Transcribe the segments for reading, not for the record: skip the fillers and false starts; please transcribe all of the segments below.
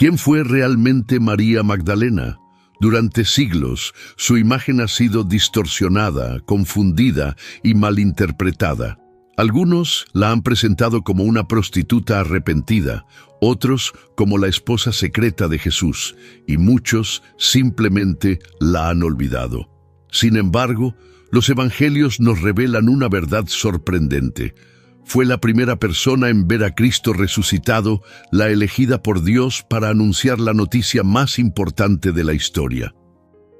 ¿Quién fue realmente María Magdalena? Durante siglos, su imagen ha sido distorsionada, confundida y malinterpretada. Algunos la han presentado como una prostituta arrepentida, otros como la esposa secreta de Jesús, y muchos simplemente la han olvidado. Sin embargo, los evangelios nos revelan una verdad sorprendente. Fue la primera persona en ver a Cristo resucitado, la elegida por Dios para anunciar la noticia más importante de la historia.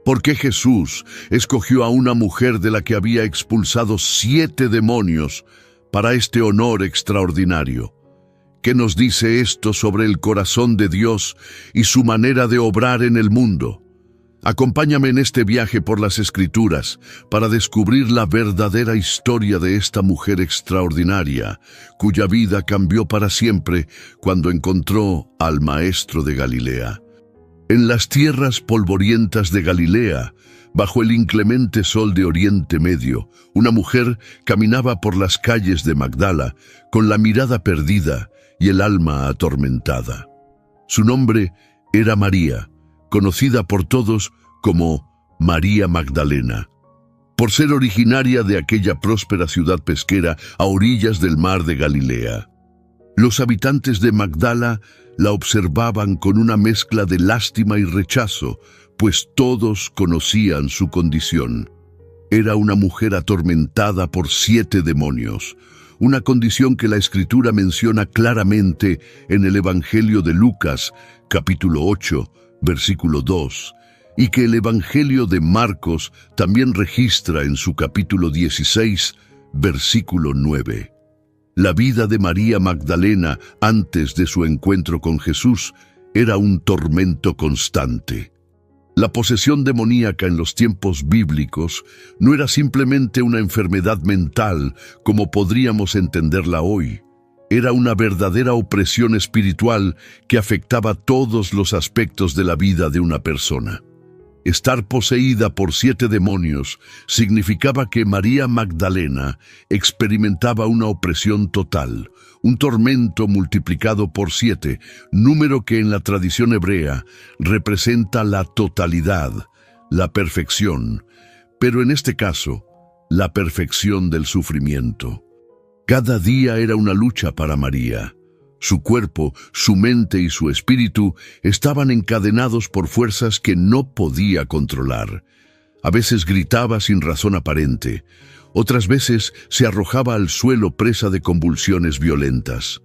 ¿Por qué Jesús escogió a una mujer de la que había expulsado 7 demonios para este honor extraordinario? ¿Qué nos dice esto sobre el corazón de Dios y su manera de obrar en el mundo? Acompáñame en este viaje por las Escrituras para descubrir la verdadera historia de esta mujer extraordinaria, cuya vida cambió para siempre cuando encontró al Maestro de Galilea. En las tierras polvorientas de Galilea, bajo el inclemente sol de Oriente Medio, una mujer caminaba por las calles de Magdala con la mirada perdida y el alma atormentada. Su nombre era María, conocida por todos como María Magdalena, por ser originaria de aquella próspera ciudad pesquera a orillas del mar de Galilea. Los habitantes de Magdala la observaban con una mezcla de lástima y rechazo, pues todos conocían su condición. Era una mujer atormentada por 7 demonios, una condición que la Escritura menciona claramente en el Evangelio de Lucas, capítulo 8, versículo 2, y que el Evangelio de Marcos también registra en su capítulo 16, versículo 9. La vida de María Magdalena antes de su encuentro con Jesús era un tormento constante. La posesión demoníaca en los tiempos bíblicos no era simplemente una enfermedad mental como podríamos entenderla hoy. Era una verdadera opresión espiritual que afectaba todos los aspectos de la vida de una persona. Estar poseída por 7 demonios significaba que María Magdalena experimentaba una opresión total, un tormento multiplicado por 7, número que en la tradición hebrea representa la totalidad, la perfección, pero en este caso, la perfección del sufrimiento. Cada día era una lucha para María. Su cuerpo, su mente y su espíritu estaban encadenados por fuerzas que no podía controlar. A veces gritaba sin razón aparente, otras veces se arrojaba al suelo presa de convulsiones violentas.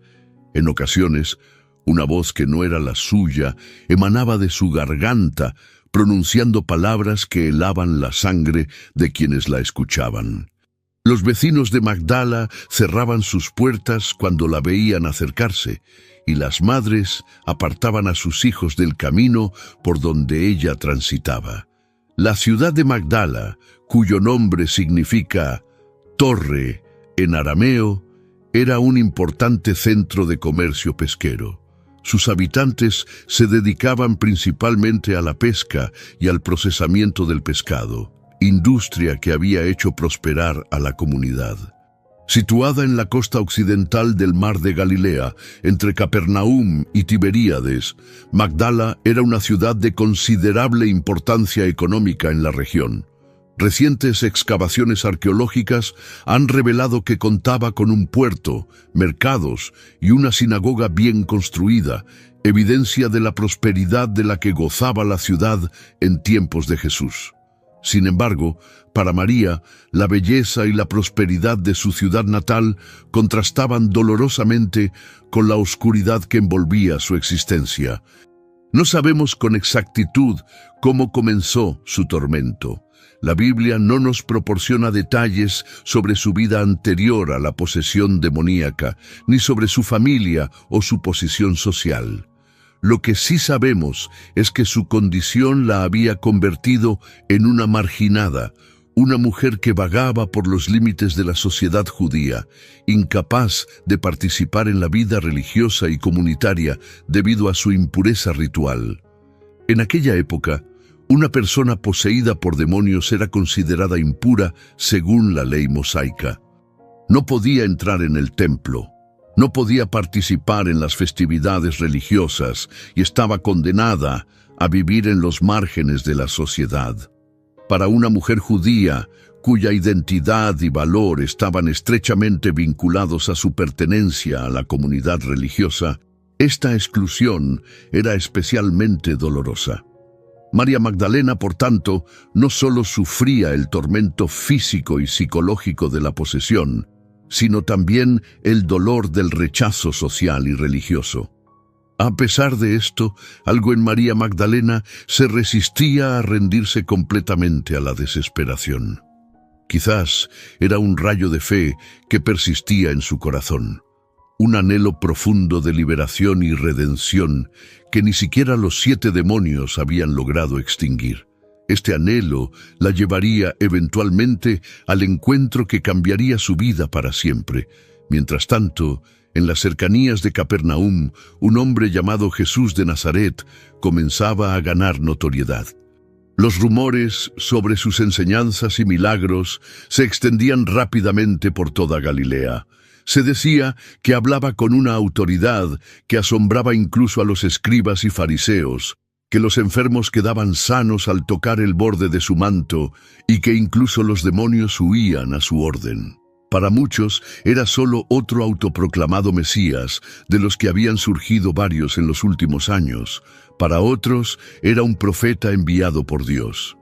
En ocasiones, una voz que no era la suya emanaba de su garganta, pronunciando palabras que helaban la sangre de quienes la escuchaban. Los vecinos de Magdala cerraban sus puertas cuando la veían acercarse, y las madres apartaban a sus hijos del camino por donde ella transitaba. La ciudad de Magdala, cuyo nombre significa torre en arameo, era un importante centro de comercio pesquero. Sus habitantes se dedicaban principalmente a la pesca y al procesamiento del pescado, industria que había hecho prosperar a la comunidad. Situada en la costa occidental del mar de Galilea, entre Capernaum y Tiberíades, Magdala era una ciudad de considerable importancia económica en la región. Recientes excavaciones arqueológicas han revelado que contaba con un puerto, mercados y una sinagoga bien construida, evidencia de la prosperidad de la que gozaba la ciudad en tiempos de Jesús. Sin embargo, para María, la belleza y la prosperidad de su ciudad natal contrastaban dolorosamente con la oscuridad que envolvía su existencia. No sabemos con exactitud cómo comenzó su tormento. La Biblia no nos proporciona detalles sobre su vida anterior a la posesión demoníaca, ni sobre su familia o su posición social. Lo que sí sabemos es que su condición la había convertido en una marginada, una mujer que vagaba por los límites de la sociedad judía, incapaz de participar en la vida religiosa y comunitaria debido a su impureza ritual. En aquella época, una persona poseída por demonios era considerada impura según la ley mosaica. No podía entrar en el templo, No podía participar en las festividades religiosas y estaba condenada a vivir en los márgenes de la sociedad. Para una mujer judía, cuya identidad y valor estaban estrechamente vinculados a su pertenencia a la comunidad religiosa, esta exclusión era especialmente dolorosa. María Magdalena, por tanto, no solo sufría el tormento físico y psicológico de la posesión, sino también el dolor del rechazo social y religioso. A pesar de esto, algo en María Magdalena se resistía a rendirse completamente a la desesperación. Quizás era un rayo de fe que persistía en su corazón, un anhelo profundo de liberación y redención que ni siquiera los 7 demonios habían logrado extinguir. Este anhelo la llevaría eventualmente al encuentro que cambiaría su vida para siempre. Mientras tanto, en las cercanías de Capernaum, un hombre llamado Jesús de Nazaret comenzaba a ganar notoriedad. Los rumores sobre sus enseñanzas y milagros se extendían rápidamente por toda Galilea. Se decía que hablaba con una autoridad que asombraba incluso a los escribas y fariseos, que los enfermos quedaban sanos al tocar el borde de su manto y que incluso los demonios huían a su orden. Para muchos era solo otro autoproclamado Mesías, de los que habían surgido varios en los últimos años. Para otros era un profeta enviado por Dios.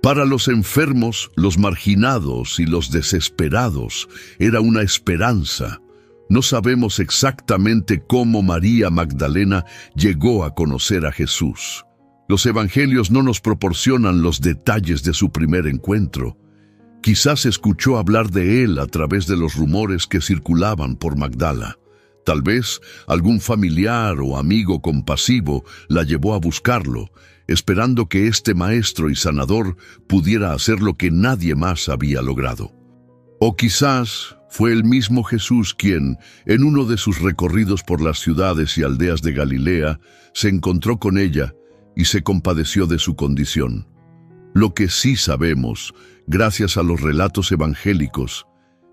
Para los enfermos, los marginados y los desesperados era una esperanza. No sabemos exactamente cómo María Magdalena llegó a conocer a Jesús. Los evangelios no nos proporcionan los detalles de su primer encuentro. Quizás escuchó hablar de él a través de los rumores que circulaban por Magdala. Tal vez algún familiar o amigo compasivo la llevó a buscarlo, esperando que este maestro y sanador pudiera hacer lo que nadie más había logrado. O quizás fue el mismo Jesús quien, en uno de sus recorridos por las ciudades y aldeas de Galilea, se encontró con ella y se compadeció de su condición. Lo que sí sabemos, gracias a los relatos evangélicos,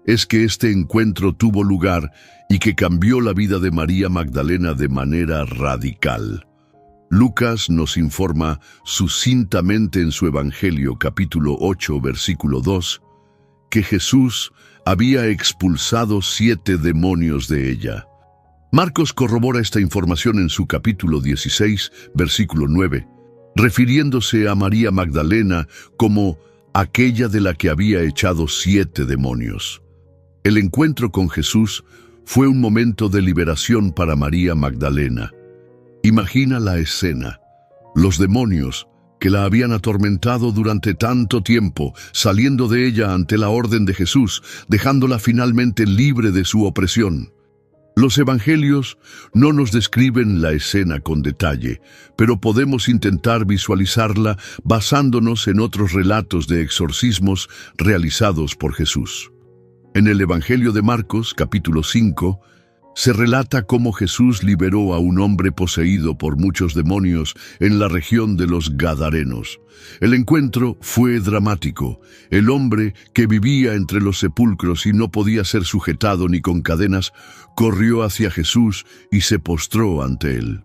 es que este encuentro tuvo lugar y que cambió la vida de María Magdalena de manera radical. Lucas nos informa sucintamente en su Evangelio, capítulo 8, versículo 2, que Jesús había expulsado 7 demonios de ella. Marcos corrobora esta información en su capítulo 16, versículo 9, refiriéndose a María Magdalena como aquella de la que había echado 7 demonios. El encuentro con Jesús fue un momento de liberación para María Magdalena. Imagina la escena. Los demonios que la habían atormentado durante tanto tiempo, saliendo de ella ante la orden de Jesús, dejándola finalmente libre de su opresión. Los evangelios no nos describen la escena con detalle, pero podemos intentar visualizarla basándonos en otros relatos de exorcismos realizados por Jesús. En el Evangelio de Marcos, capítulo 5, se relata cómo Jesús liberó a un hombre poseído por muchos demonios en la región de los Gadarenos. El encuentro fue dramático. El hombre, que vivía entre los sepulcros y no podía ser sujetado ni con cadenas, corrió hacia Jesús y se postró ante él.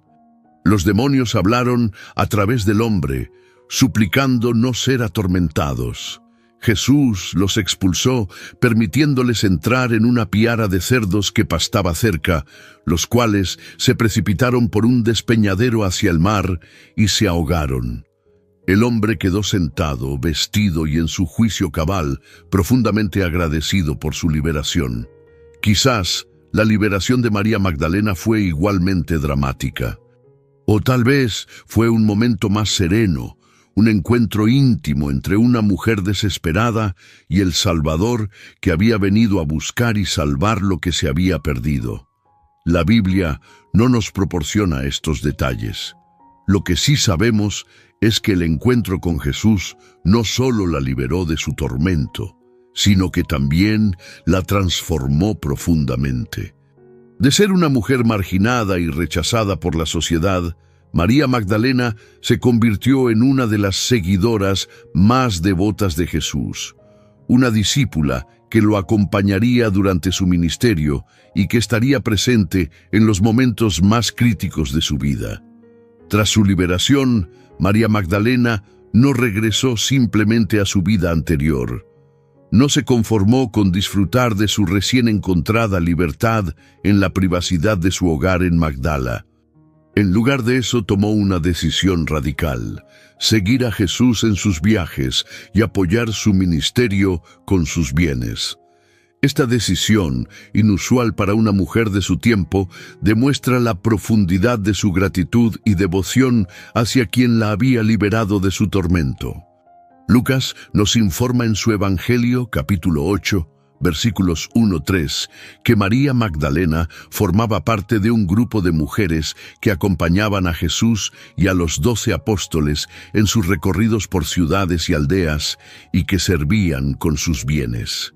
Los demonios hablaron a través del hombre, suplicando no ser atormentados. Jesús los expulsó, permitiéndoles entrar en una piara de cerdos que pastaba cerca, los cuales se precipitaron por un despeñadero hacia el mar y se ahogaron. El hombre quedó sentado, vestido y en su juicio cabal, profundamente agradecido por su liberación. Quizás la liberación de María Magdalena fue igualmente dramática. O tal vez fue un momento más sereno, un encuentro íntimo entre una mujer desesperada y el Salvador que había venido a buscar y salvar lo que se había perdido. La Biblia no nos proporciona estos detalles. Lo que sí sabemos es que el encuentro con Jesús no solo la liberó de su tormento, sino que también la transformó profundamente. De ser una mujer marginada y rechazada por la sociedad, María Magdalena se convirtió en una de las seguidoras más devotas de Jesús, una discípula que lo acompañaría durante su ministerio y que estaría presente en los momentos más críticos de su vida. Tras su liberación, María Magdalena no regresó simplemente a su vida anterior. No se conformó con disfrutar de su recién encontrada libertad en la privacidad de su hogar en Magdala. En lugar de eso, tomó una decisión radical: seguir a Jesús en sus viajes y apoyar su ministerio con sus bienes. Esta decisión, inusual para una mujer de su tiempo, demuestra la profundidad de su gratitud y devoción hacia quien la había liberado de su tormento. Lucas nos informa en su Evangelio, capítulo 8, versículos 1-3, que María Magdalena formaba parte de un grupo de mujeres que acompañaban a Jesús y a los 12 apóstoles en sus recorridos por ciudades y aldeas y que servían con sus bienes.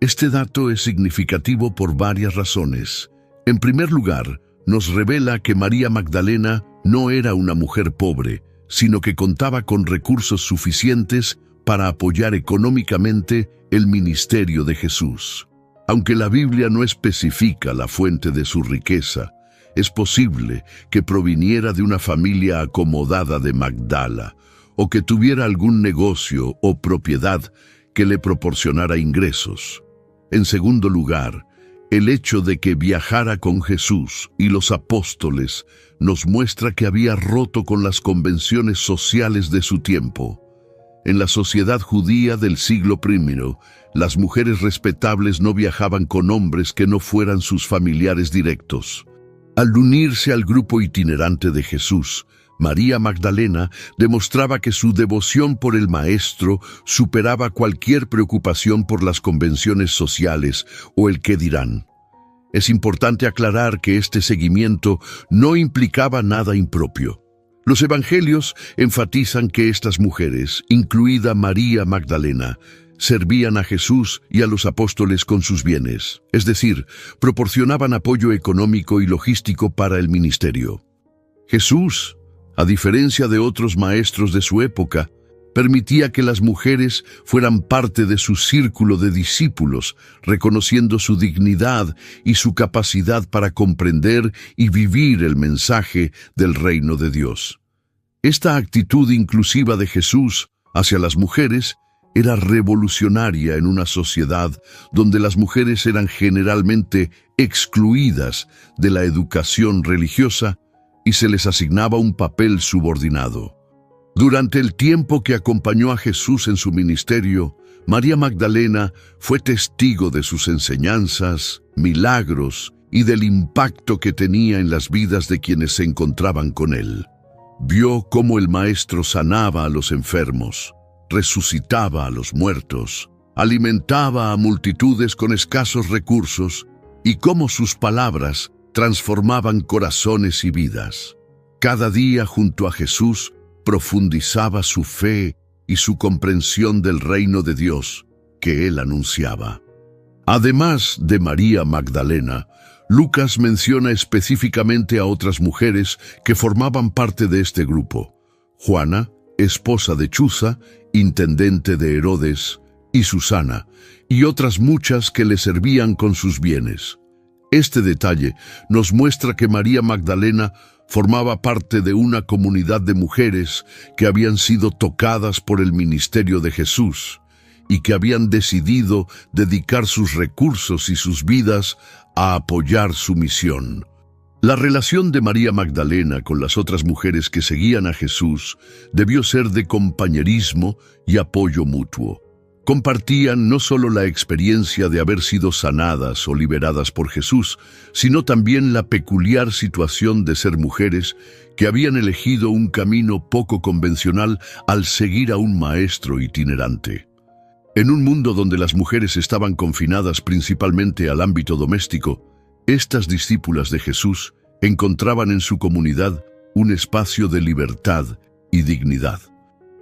Este dato es significativo por varias razones. En primer lugar, nos revela que María Magdalena no era una mujer pobre, sino que contaba con recursos suficientes para apoyar económicamente el ministerio de Jesús. Aunque la Biblia no especifica la fuente de su riqueza, es posible que proviniera de una familia acomodada de Magdala, o que tuviera algún negocio o propiedad que le proporcionara ingresos. En segundo lugar, el hecho de que viajara con Jesús y los apóstoles nos muestra que había roto con las convenciones sociales de su tiempo. En la sociedad judía del siglo I, las mujeres respetables no viajaban con hombres que no fueran sus familiares directos. Al unirse al grupo itinerante de Jesús, María Magdalena demostraba que su devoción por el Maestro superaba cualquier preocupación por las convenciones sociales o el qué dirán. Es importante aclarar que este seguimiento no implicaba nada impropio. Los evangelios enfatizan que estas mujeres, incluida María Magdalena, servían a Jesús y a los apóstoles con sus bienes, es decir, proporcionaban apoyo económico y logístico para el ministerio. Jesús, a diferencia de otros maestros de su época, permitía que las mujeres fueran parte de su círculo de discípulos, reconociendo su dignidad y su capacidad para comprender y vivir el mensaje del reino de Dios. Esta actitud inclusiva de Jesús hacia las mujeres era revolucionaria en una sociedad donde las mujeres eran generalmente excluidas de la educación religiosa y se les asignaba un papel subordinado. Durante el tiempo que acompañó a Jesús en su ministerio, María Magdalena fue testigo de sus enseñanzas, milagros y del impacto que tenía en las vidas de quienes se encontraban con él. Vio cómo el Maestro sanaba a los enfermos, resucitaba a los muertos, alimentaba a multitudes con escasos recursos y cómo sus palabras transformaban corazones y vidas. Cada día junto a Jesús profundizaba su fe y su comprensión del reino de Dios que él anunciaba. Además de María Magdalena, Lucas menciona específicamente a otras mujeres que formaban parte de este grupo: Juana, esposa de Chuza, intendente de Herodes, y Susana, y otras muchas que le servían con sus bienes. Este detalle nos muestra que María Magdalena formaba parte de una comunidad de mujeres que habían sido tocadas por el ministerio de Jesús y que habían decidido dedicar sus recursos y sus vidas a apoyar su misión. La relación de María Magdalena con las otras mujeres que seguían a Jesús debió ser de compañerismo y apoyo mutuo. Compartían no solo la experiencia de haber sido sanadas o liberadas por Jesús, sino también la peculiar situación de ser mujeres que habían elegido un camino poco convencional al seguir a un maestro itinerante. En un mundo donde las mujeres estaban confinadas principalmente al ámbito doméstico, estas discípulas de Jesús encontraban en su comunidad un espacio de libertad y dignidad.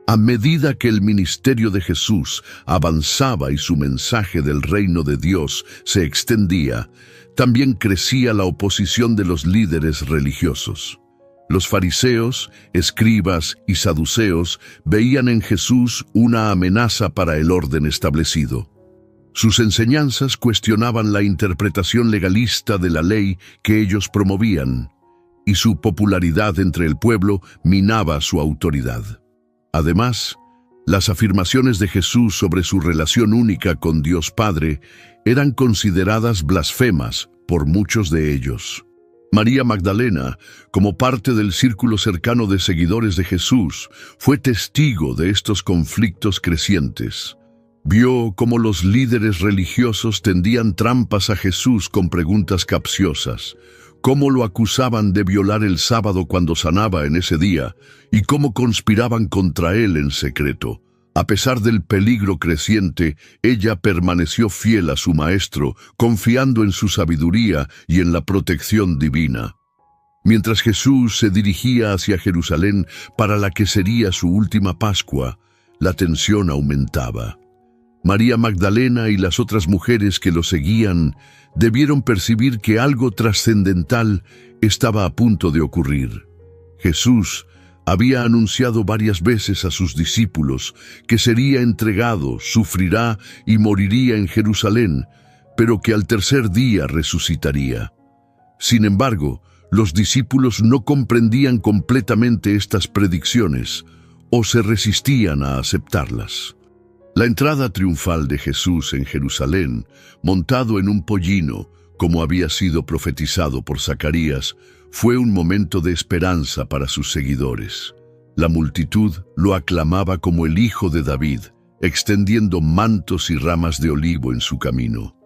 A medida que el ministerio de Jesús avanzaba y su mensaje del reino de Dios se extendía, también crecía la oposición de los líderes religiosos. Los fariseos, escribas y saduceos veían en Jesús una amenaza para el orden establecido. Sus enseñanzas cuestionaban la interpretación legalista de la ley que ellos promovían, y su popularidad entre el pueblo minaba su autoridad. Además, las afirmaciones de Jesús sobre su relación única con Dios Padre eran consideradas blasfemas por muchos de ellos. María Magdalena, como parte del círculo cercano de seguidores de Jesús, fue testigo de estos conflictos crecientes. Vio cómo los líderes religiosos tendían trampas a Jesús con preguntas capciosas, cómo lo acusaban de violar el sábado cuando sanaba en ese día, y cómo conspiraban contra él en secreto. A pesar del peligro creciente, ella permaneció fiel a su maestro, confiando en su sabiduría y en la protección divina. Mientras Jesús se dirigía hacia Jerusalén para la que sería su última Pascua, la tensión aumentaba. María Magdalena y las otras mujeres que lo seguían debieron percibir que algo trascendental estaba a punto de ocurrir. Jesús había anunciado varias veces a sus discípulos que sería entregado, sufrirá y moriría en Jerusalén, pero que al tercer día resucitaría. Sin embargo, los discípulos no comprendían completamente estas predicciones o se resistían a aceptarlas. La entrada triunfal de Jesús en Jerusalén, montado en un pollino, como había sido profetizado por Zacarías, fue un momento de esperanza para sus seguidores. La multitud lo aclamaba como el Hijo de David, extendiendo mantos y ramas de olivo en su camino.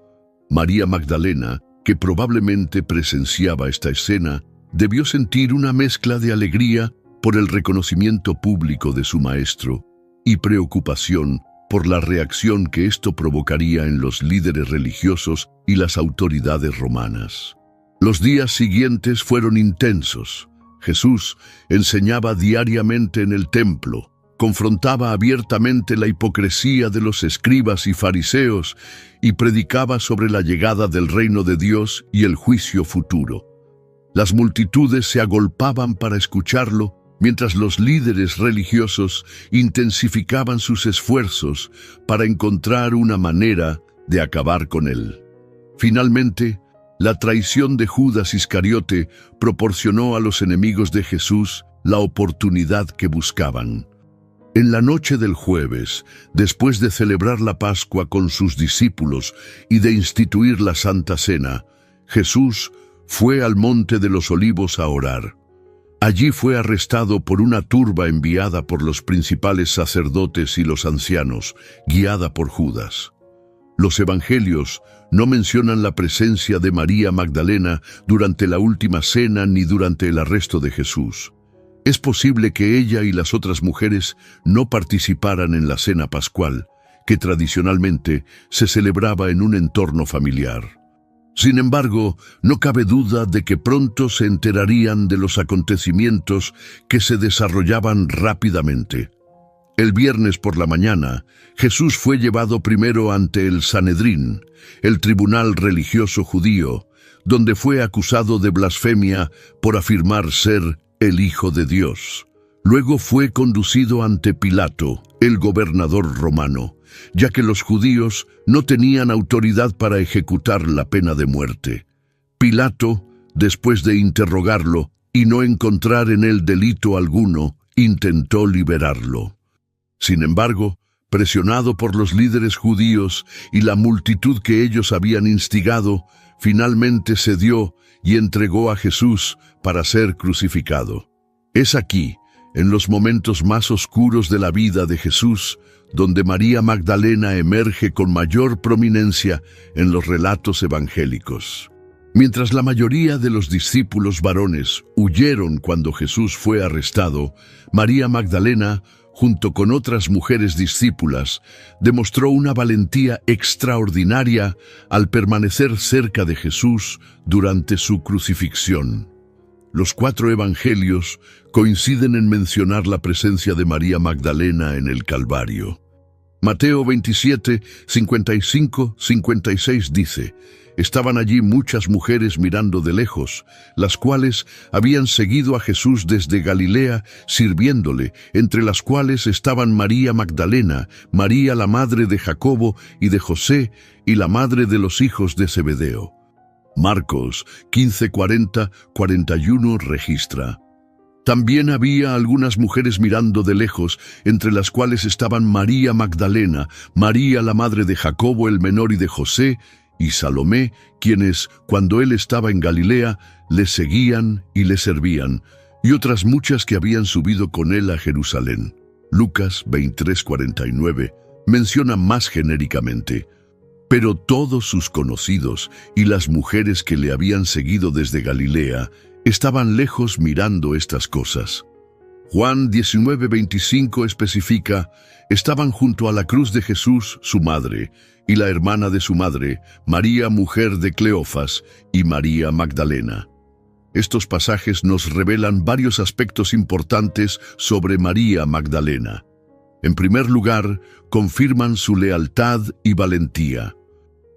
María Magdalena, que probablemente presenciaba esta escena, debió sentir una mezcla de alegría por el reconocimiento público de su maestro y preocupación por la reacción que esto provocaría en los líderes religiosos y las autoridades romanas. Los días siguientes fueron intensos. Jesús enseñaba diariamente en el templo, confrontaba abiertamente la hipocresía de los escribas y fariseos y predicaba sobre la llegada del reino de Dios y el juicio futuro. Las multitudes se agolpaban para escucharlo, mientras los líderes religiosos intensificaban sus esfuerzos para encontrar una manera de acabar con él. Finalmente, la traición de Judas Iscariote proporcionó a los enemigos de Jesús la oportunidad que buscaban. En la noche del jueves, después de celebrar la Pascua con sus discípulos y de instituir la Santa Cena, Jesús fue al Monte de los Olivos a orar. Allí fue arrestado por una turba enviada por los principales sacerdotes y los ancianos, guiada por Judas. Los evangelios no mencionan la presencia de María Magdalena durante la última cena ni durante el arresto de Jesús. Es posible que ella y las otras mujeres no participaran en la cena pascual, que tradicionalmente se celebraba en un entorno familiar. Sin embargo, no cabe duda de que pronto se enterarían de los acontecimientos que se desarrollaban rápidamente. El viernes por la mañana, Jesús fue llevado primero ante el Sanedrín, el tribunal religioso judío, donde fue acusado de blasfemia por afirmar ser el Hijo de Dios. Luego fue conducido ante Pilato, el gobernador romano, ya que los judíos no tenían autoridad para ejecutar la pena de muerte. Pilato, después de interrogarlo y no encontrar en él delito alguno, intentó liberarlo. Sin embargo, presionado por los líderes judíos y la multitud que ellos habían instigado, finalmente cedió y entregó a Jesús para ser crucificado. Es aquí, en los momentos más oscuros de la vida de Jesús, donde María Magdalena emerge con mayor prominencia en los relatos evangélicos. Mientras la mayoría de los discípulos varones huyeron cuando Jesús fue arrestado, María Magdalena, junto con otras mujeres discípulas, demostró una valentía extraordinaria al permanecer cerca de Jesús durante su crucifixión. Los 4 evangelios coinciden en mencionar la presencia de María Magdalena en el Calvario. Mateo 27, 55-56 dice: estaban allí muchas mujeres mirando de lejos, las cuales habían seguido a Jesús desde Galilea, sirviéndole, entre las cuales estaban María Magdalena, María la madre de Jacobo y de José, y la madre de los hijos de Zebedeo. Marcos 15:40-41 registra: también había algunas mujeres mirando de lejos, entre las cuales estaban María Magdalena, María la madre de Jacobo el menor y de José, y Salomé, quienes, cuando él estaba en Galilea, le seguían y le servían, y otras muchas que habían subido con él a Jerusalén. Lucas 23:49 menciona más genéricamente: pero todos sus conocidos y las mujeres que le habían seguido desde Galilea estaban lejos mirando estas cosas. Juan 19:25 especifica: estaban junto a la cruz de Jesús su madre, y la hermana de su madre, María mujer de Cleofas, y María Magdalena. Estos pasajes nos revelan varios aspectos importantes sobre María Magdalena. En primer lugar, confirman su lealtad y valentía.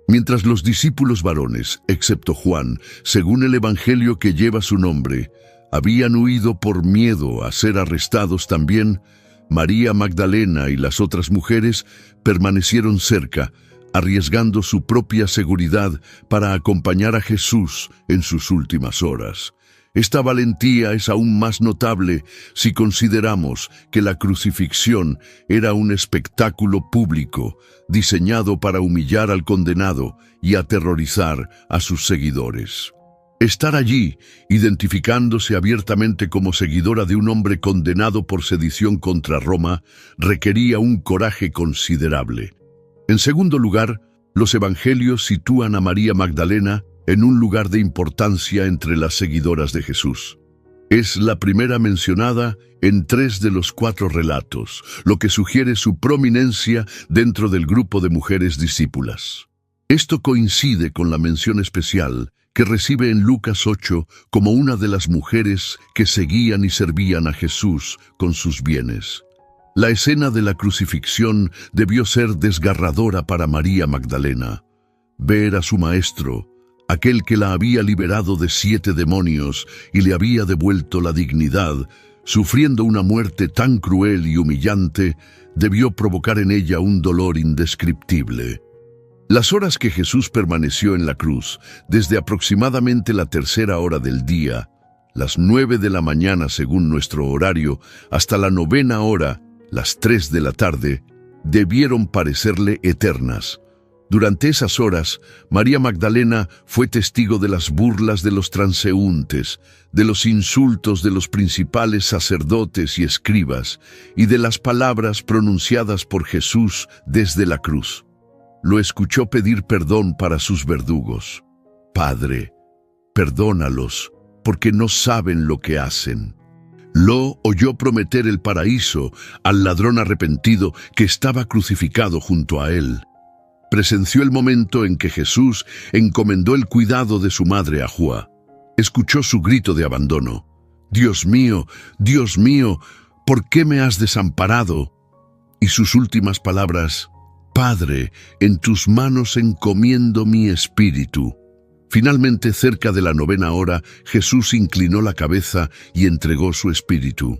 Mientras los discípulos varones, excepto Juan, según el evangelio que lleva su nombre, habían huido por miedo a ser arrestados también, María Magdalena y las otras mujeres permanecieron cerca, arriesgando su propia seguridad para acompañar a Jesús en sus últimas horas. Esta valentía es aún más notable si consideramos que la crucifixión era un espectáculo público diseñado para humillar al condenado y aterrorizar a sus seguidores. Estar allí, identificándose abiertamente como seguidora de un hombre condenado por sedición contra Roma, requería un coraje considerable. En segundo lugar, los evangelios sitúan a María Magdalena en un lugar de importancia entre las seguidoras de Jesús. Es la primera mencionada en 3 de los 4 relatos, lo que sugiere su prominencia dentro del grupo de mujeres discípulas. Esto coincide con la mención especial que recibe en Lucas 8 como una de las mujeres que seguían y servían a Jesús con sus bienes. La escena de la crucifixión debió ser desgarradora para María Magdalena. Ver a su maestro, aquel que la había liberado de 7 demonios y le había devuelto la dignidad, sufriendo una muerte tan cruel y humillante, debió provocar en ella un dolor indescriptible. Las horas que Jesús permaneció en la cruz, desde aproximadamente la 3ª hora del día, las 9 de la mañana según nuestro horario, hasta la 9ª hora, las 3 de la tarde, debieron parecerle eternas. Durante esas horas, María Magdalena fue testigo de las burlas de los transeúntes, de los insultos de los principales sacerdotes y escribas, y de las palabras pronunciadas por Jesús desde la cruz. Lo escuchó pedir perdón para sus verdugos. Padre, perdónalos, porque no saben lo que hacen. Lo oyó prometer el paraíso al ladrón arrepentido que estaba crucificado junto a él. Presenció el momento en que Jesús encomendó el cuidado de su madre a Juá. Escuchó su grito de abandono: Dios mío, ¿por qué me has desamparado? Y sus últimas palabras: Padre, en tus manos encomiendo mi espíritu. Finalmente, cerca de la 9ª hora, Jesús inclinó la cabeza y entregó su espíritu.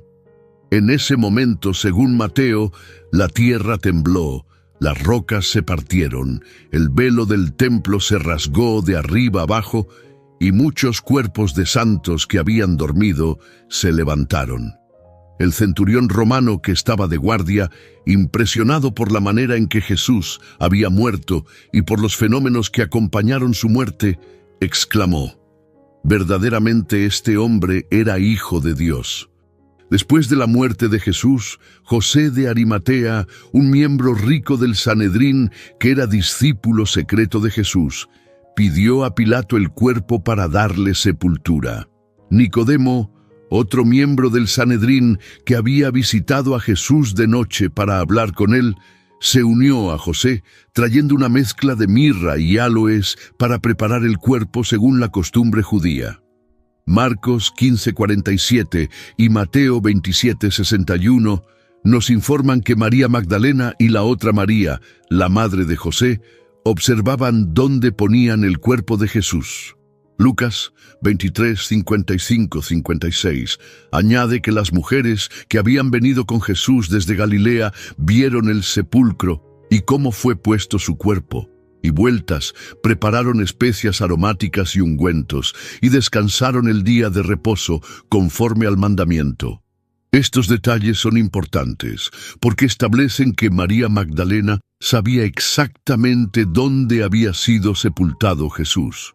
En ese momento, según Mateo, la tierra tembló, las rocas se partieron, el velo del templo se rasgó de arriba abajo y muchos cuerpos de santos que habían dormido se levantaron. El centurión romano que estaba de guardia, impresionado por la manera en que Jesús había muerto y por los fenómenos que acompañaron su muerte, exclamó: verdaderamente este hombre era hijo de Dios. Después de la muerte de Jesús, José de Arimatea, un miembro rico del Sanedrín que era discípulo secreto de Jesús, pidió a Pilato el cuerpo para darle sepultura. Nicodemo, otro miembro del Sanedrín que había visitado a Jesús de noche para hablar con él, se unió a José, trayendo una mezcla de mirra y áloes para preparar el cuerpo según la costumbre judía. Marcos 15:47 y Mateo 27:61 nos informan que María Magdalena y la otra María, la madre de José, observaban dónde ponían el cuerpo de Jesús. Lucas 23, 55, 56 añade que las mujeres que habían venido con Jesús desde Galilea vieron el sepulcro y cómo fue puesto su cuerpo, y vueltas prepararon especias aromáticas y ungüentos, y descansaron el día de reposo conforme al mandamiento. Estos detalles son importantes porque establecen que María Magdalena sabía exactamente dónde había sido sepultado Jesús.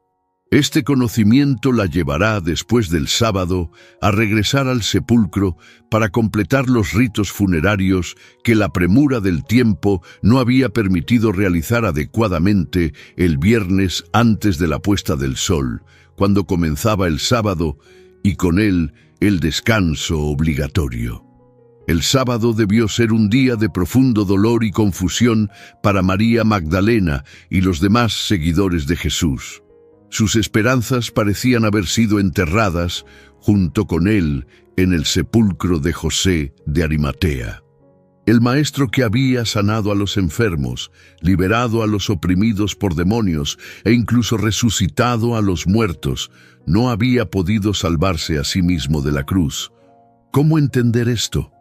Este conocimiento la llevará después del sábado a regresar al sepulcro para completar los ritos funerarios que la premura del tiempo no había permitido realizar adecuadamente el viernes antes de la puesta del sol, cuando comenzaba el sábado y con él el descanso obligatorio. El sábado debió ser un día de profundo dolor y confusión para María Magdalena y los demás seguidores de Jesús. Sus esperanzas parecían haber sido enterradas junto con él en el sepulcro de José de Arimatea. El maestro que había sanado a los enfermos, liberado a los oprimidos por demonios e incluso resucitado a los muertos, no había podido salvarse a sí mismo de la cruz. ¿Cómo entender esto?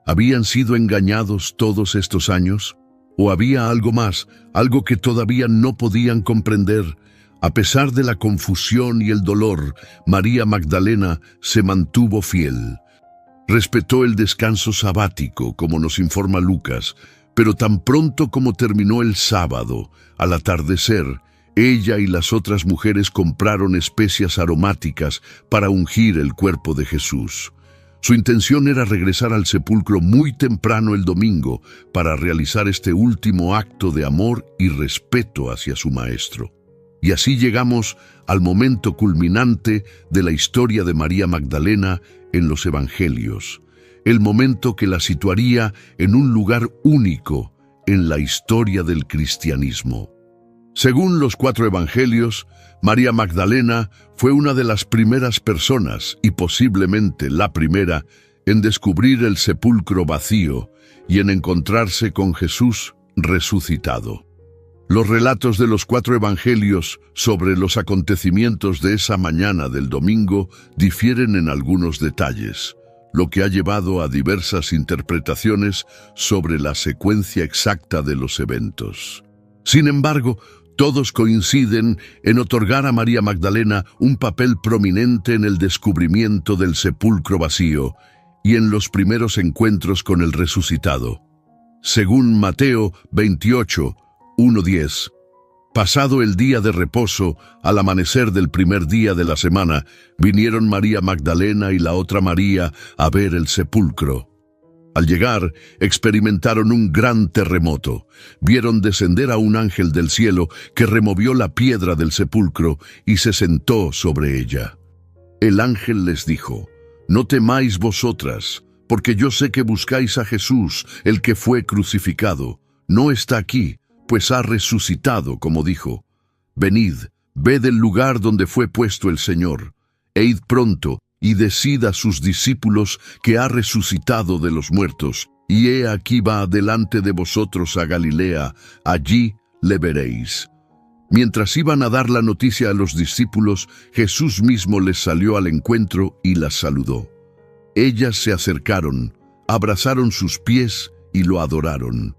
¿Habían sido engañados todos estos años? ¿O había algo más, algo que todavía no podían comprender? A pesar de la confusión y el dolor, María Magdalena se mantuvo fiel. Respetó el descanso sabático, como nos informa Lucas, pero tan pronto como terminó el sábado, al atardecer, ella y las otras mujeres compraron especias aromáticas para ungir el cuerpo de Jesús. Su intención era regresar al sepulcro muy temprano el domingo para realizar este último acto de amor y respeto hacia su maestro. Y así llegamos al momento culminante de la historia de María Magdalena en los Evangelios, el momento que la situaría en un lugar único en la historia del cristianismo. Según los 4 Evangelios, María Magdalena fue una de las primeras personas, y posiblemente la primera, en descubrir el sepulcro vacío y en encontrarse con Jesús resucitado. Los relatos de los 4 evangelios sobre los acontecimientos de esa mañana del domingo difieren en algunos detalles, lo que ha llevado a diversas interpretaciones sobre la secuencia exacta de los eventos. Sin embargo, todos coinciden en otorgar a María Magdalena un papel prominente en el descubrimiento del sepulcro vacío y en los primeros encuentros con el resucitado. Según Mateo 28, 1:10. Pasado el día de reposo, al amanecer del primer día de la semana, vinieron María Magdalena y la otra María a ver el sepulcro. Al llegar, experimentaron un gran terremoto. Vieron descender a un ángel del cielo que removió la piedra del sepulcro y se sentó sobre ella. El ángel les dijo: «No temáis vosotras, porque yo sé que buscáis a Jesús, el que fue crucificado. No está aquí, pues ha resucitado, como dijo. Venid, ved el lugar donde fue puesto el Señor. E id pronto, y decid a sus discípulos que ha resucitado de los muertos, y he aquí va delante de vosotros a Galilea, allí le veréis». Mientras iban a dar la noticia a los discípulos, Jesús mismo les salió al encuentro y las saludó. Ellas se acercaron, abrazaron sus pies y lo adoraron.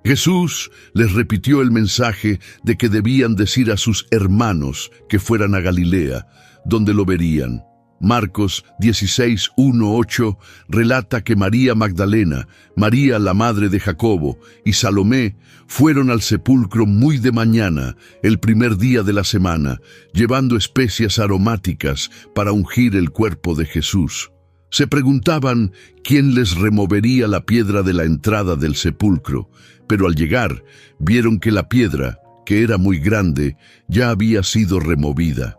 Jesús les repitió el mensaje de que debían decir a sus hermanos que fueran a Galilea, donde lo verían. Marcos 16, 1-8 relata que María Magdalena, María la madre de Jacobo y Salomé fueron al sepulcro muy de mañana, el primer día de la semana, llevando especias aromáticas para ungir el cuerpo de Jesús. Se preguntaban quién les removería la piedra de la entrada del sepulcro, pero al llegar vieron que la piedra, que era muy grande, ya había sido removida.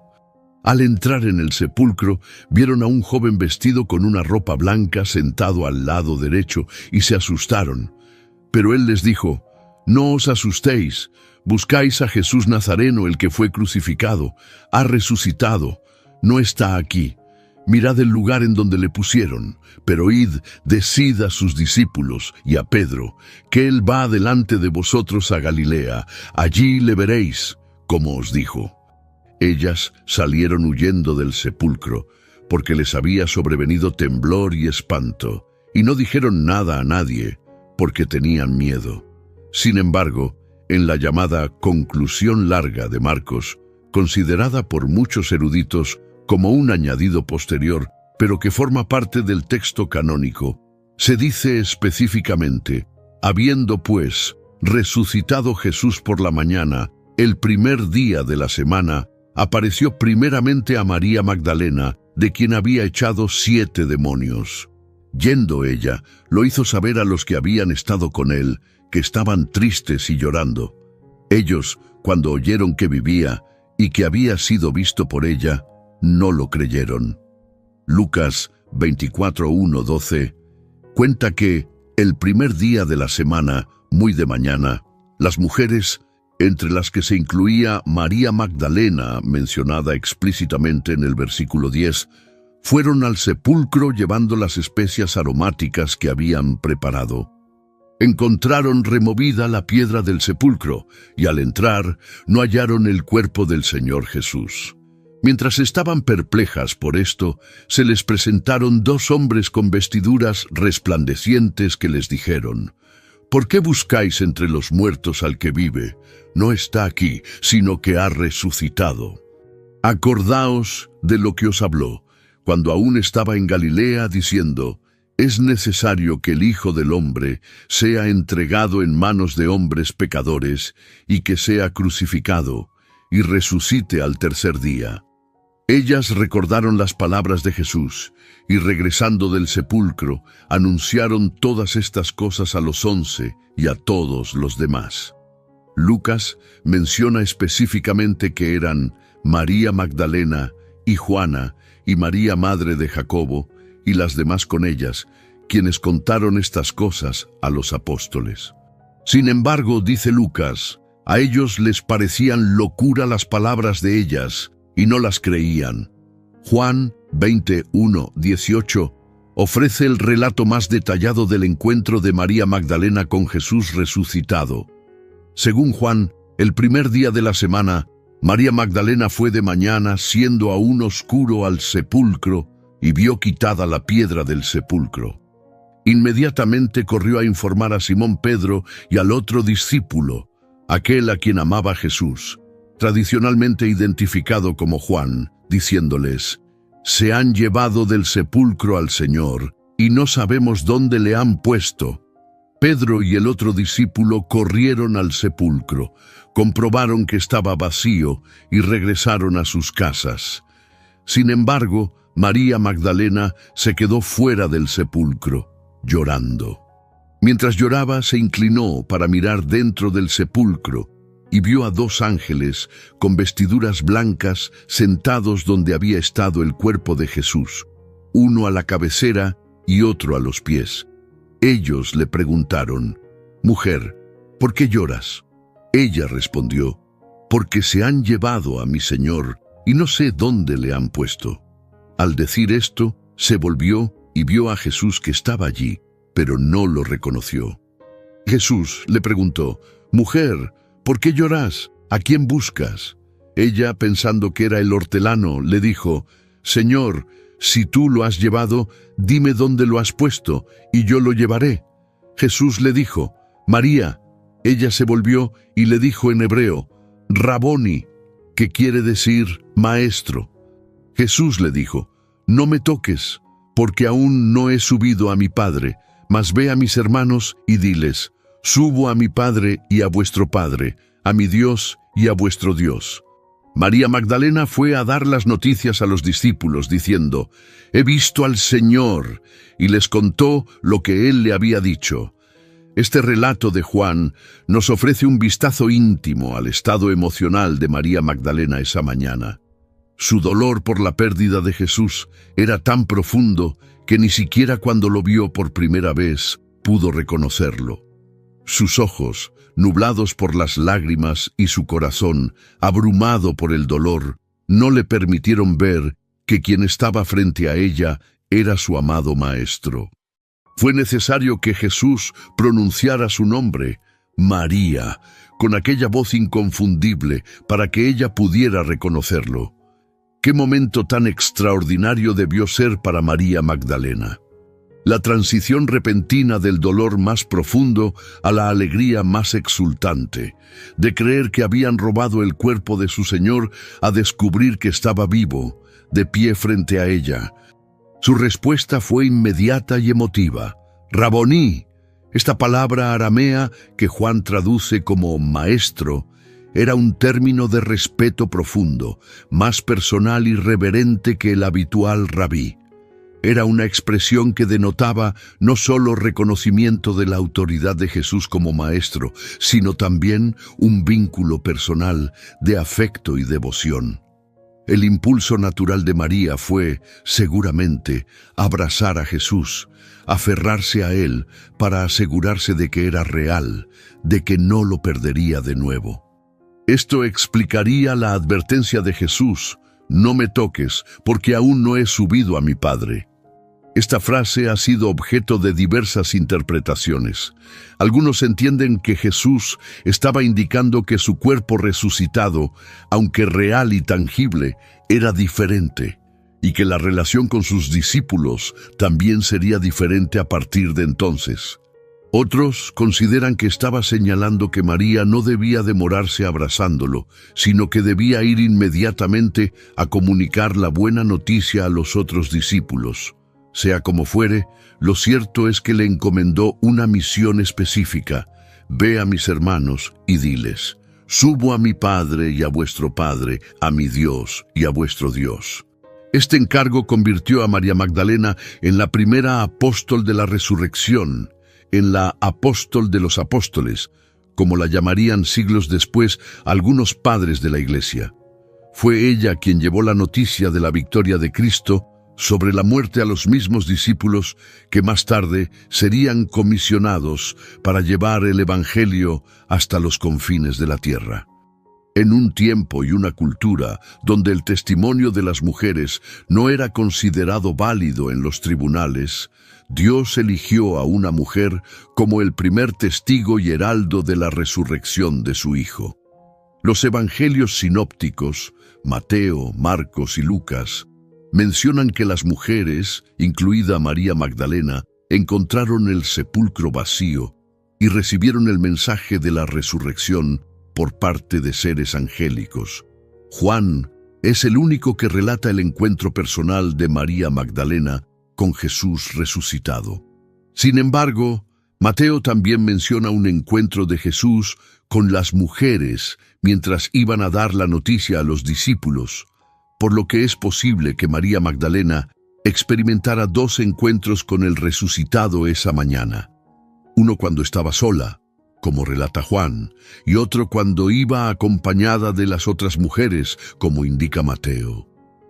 Al entrar en el sepulcro, vieron a un joven vestido con una ropa blanca sentado al lado derecho y se asustaron. Pero él les dijo: «No os asustéis, buscáis a Jesús Nazareno, el que fue crucificado. Ha resucitado, no está aquí. mirad el lugar en donde le pusieron, pero id, decid a sus discípulos y a Pedro, que él va delante de vosotros a Galilea, allí le veréis, como os dijo». Ellas salieron huyendo del sepulcro, porque les había sobrevenido temblor y espanto, y no dijeron nada a nadie, porque tenían miedo. Sin embargo, en la llamada conclusión larga de Marcos, considerada por muchos eruditos como un añadido posterior, pero que forma parte del texto canónico, se dice específicamente: «Habiendo pues resucitado Jesús por la mañana, el primer día de la semana, apareció primeramente a María Magdalena, de quien había echado 7 demonios. Yendo ella, lo hizo saber a los que habían estado con él, que estaban tristes y llorando. Ellos, cuando oyeron que vivía y que había sido visto por ella, no lo creyeron». Lucas 24:1-12 cuenta que, el primer día de la semana, muy de mañana, las mujeres, entre las que se incluía María Magdalena, mencionada explícitamente en el versículo 10, fueron al sepulcro llevando las especias aromáticas que habían preparado. Encontraron removida la piedra del sepulcro, y al entrar no hallaron el cuerpo del Señor Jesús. Mientras estaban perplejas por esto, se les presentaron 2 hombres con vestiduras resplandecientes que les dijeron: «¿Por qué buscáis entre los muertos al que vive? No está aquí, sino que ha resucitado. Acordaos de lo que os habló, cuando aún estaba en Galilea, diciendo: es necesario que el Hijo del Hombre sea entregado en manos de hombres pecadores, y que sea crucificado, y resucite al tercer día». Ellas recordaron las palabras de Jesús, y regresando del sepulcro, anunciaron todas estas cosas a los 11 y a todos los demás. Lucas menciona específicamente que eran María Magdalena y Juana y María madre de Jacobo y las demás con ellas, quienes contaron estas cosas a los apóstoles. Sin embargo, dice Lucas, a ellos les parecían locura las palabras de ellas y no las creían. Juan 21:18 ofrece el relato más detallado del encuentro de María Magdalena con Jesús resucitado. Según Juan, el primer día de la semana, María Magdalena fue de mañana, siendo aún oscuro, al sepulcro, y vio quitada la piedra del sepulcro. Inmediatamente corrió a informar a Simón Pedro y al otro discípulo, aquel a quien amaba Jesús, tradicionalmente identificado como Juan, diciéndoles: «Se han llevado del sepulcro al Señor, y no sabemos dónde le han puesto». Pedro y el otro discípulo corrieron al sepulcro, comprobaron que estaba vacío y regresaron a sus casas. Sin embargo, María Magdalena se quedó fuera del sepulcro, llorando. Mientras lloraba, se inclinó para mirar dentro del sepulcro y vio a 2 ángeles con vestiduras blancas sentados donde había estado el cuerpo de Jesús, uno a la cabecera y otro a los pies. Ellos le preguntaron: «Mujer, ¿por qué lloras?». Ella respondió: «Porque se han llevado a mi Señor y no sé dónde le han puesto». Al decir esto, se volvió y vio a Jesús que estaba allí, pero no lo reconoció. Jesús le preguntó: «Mujer, ¿por qué lloras? ¿A quién buscas?». Ella, pensando que era el hortelano, le dijo: «Señor, si tú lo has llevado, dime dónde lo has puesto, y yo lo llevaré». Jesús le dijo: «María». Ella se volvió y le dijo en hebreo: «Raboni», que quiere decir maestro. Jesús le dijo: «No me toques, porque aún no he subido a mi Padre, mas ve a mis hermanos y diles: subo a mi Padre y a vuestro Padre, a mi Dios y a vuestro Dios». María Magdalena fue a dar las noticias a los discípulos, diciendo: «He visto al Señor», y les contó lo que él le había dicho. Este relato de Juan nos ofrece un vistazo íntimo al estado emocional de María Magdalena esa mañana. Su dolor por la pérdida de Jesús era tan profundo que ni siquiera cuando lo vio por primera vez pudo reconocerlo. Sus ojos, nublados por las lágrimas, y su corazón, abrumado por el dolor, no le permitieron ver que quien estaba frente a ella era su amado Maestro. Fue necesario que Jesús pronunciara su nombre, María, con aquella voz inconfundible para que ella pudiera reconocerlo. ¡Qué momento tan extraordinario debió ser para María Magdalena! La transición repentina del dolor más profundo a la alegría más exultante, de creer que habían robado el cuerpo de su Señor a descubrir que estaba vivo, de pie frente a ella. Su respuesta fue inmediata y emotiva. Raboní, esta palabra aramea que Juan traduce como maestro, era un término de respeto profundo, más personal y reverente que el habitual rabí. Era una expresión que denotaba no solo reconocimiento de la autoridad de Jesús como maestro, sino también un vínculo personal de afecto y devoción. El impulso natural de María fue, seguramente, abrazar a Jesús, aferrarse a él para asegurarse de que era real, de que no lo perdería de nuevo. Esto explicaría la advertencia de Jesús: no me toques, porque aún no he subido a mi Padre. Esta frase ha sido objeto de diversas interpretaciones. Algunos entienden que Jesús estaba indicando que su cuerpo resucitado, aunque real y tangible, era diferente, y que la relación con sus discípulos también sería diferente a partir de entonces. Otros consideran que estaba señalando que María no debía demorarse abrazándolo, sino que debía ir inmediatamente a comunicar la buena noticia a los otros discípulos. Sea como fuere, lo cierto es que le encomendó una misión específica: ve a mis hermanos y diles, subo a mi Padre y a vuestro Padre, a mi Dios y a vuestro Dios. Este encargo convirtió a María Magdalena en la primera apóstol de la resurrección, en la apóstol de los apóstoles, como la llamarían siglos después algunos padres de la Iglesia. Fue ella quien llevó la noticia de la victoria de Cristo sobre la muerte a los mismos discípulos que más tarde serían comisionados para llevar el Evangelio hasta los confines de la tierra. En un tiempo y una cultura donde el testimonio de las mujeres no era considerado válido en los tribunales, Dios eligió a una mujer como el primer testigo y heraldo de la resurrección de su Hijo. Los evangelios sinópticos, Mateo, Marcos y Lucas, mencionan que las mujeres, incluida María Magdalena, encontraron el sepulcro vacío y recibieron el mensaje de la resurrección por parte de seres angélicos. Juan es el único que relata el encuentro personal de María Magdalena con Jesús resucitado. Sin embargo, Mateo también menciona un encuentro de Jesús con las mujeres mientras iban a dar la noticia a los discípulos, por lo que es posible que María Magdalena experimentara dos encuentros con el resucitado esa mañana. Uno cuando estaba sola, como relata Juan, y otro cuando iba acompañada de las otras mujeres, como indica Mateo.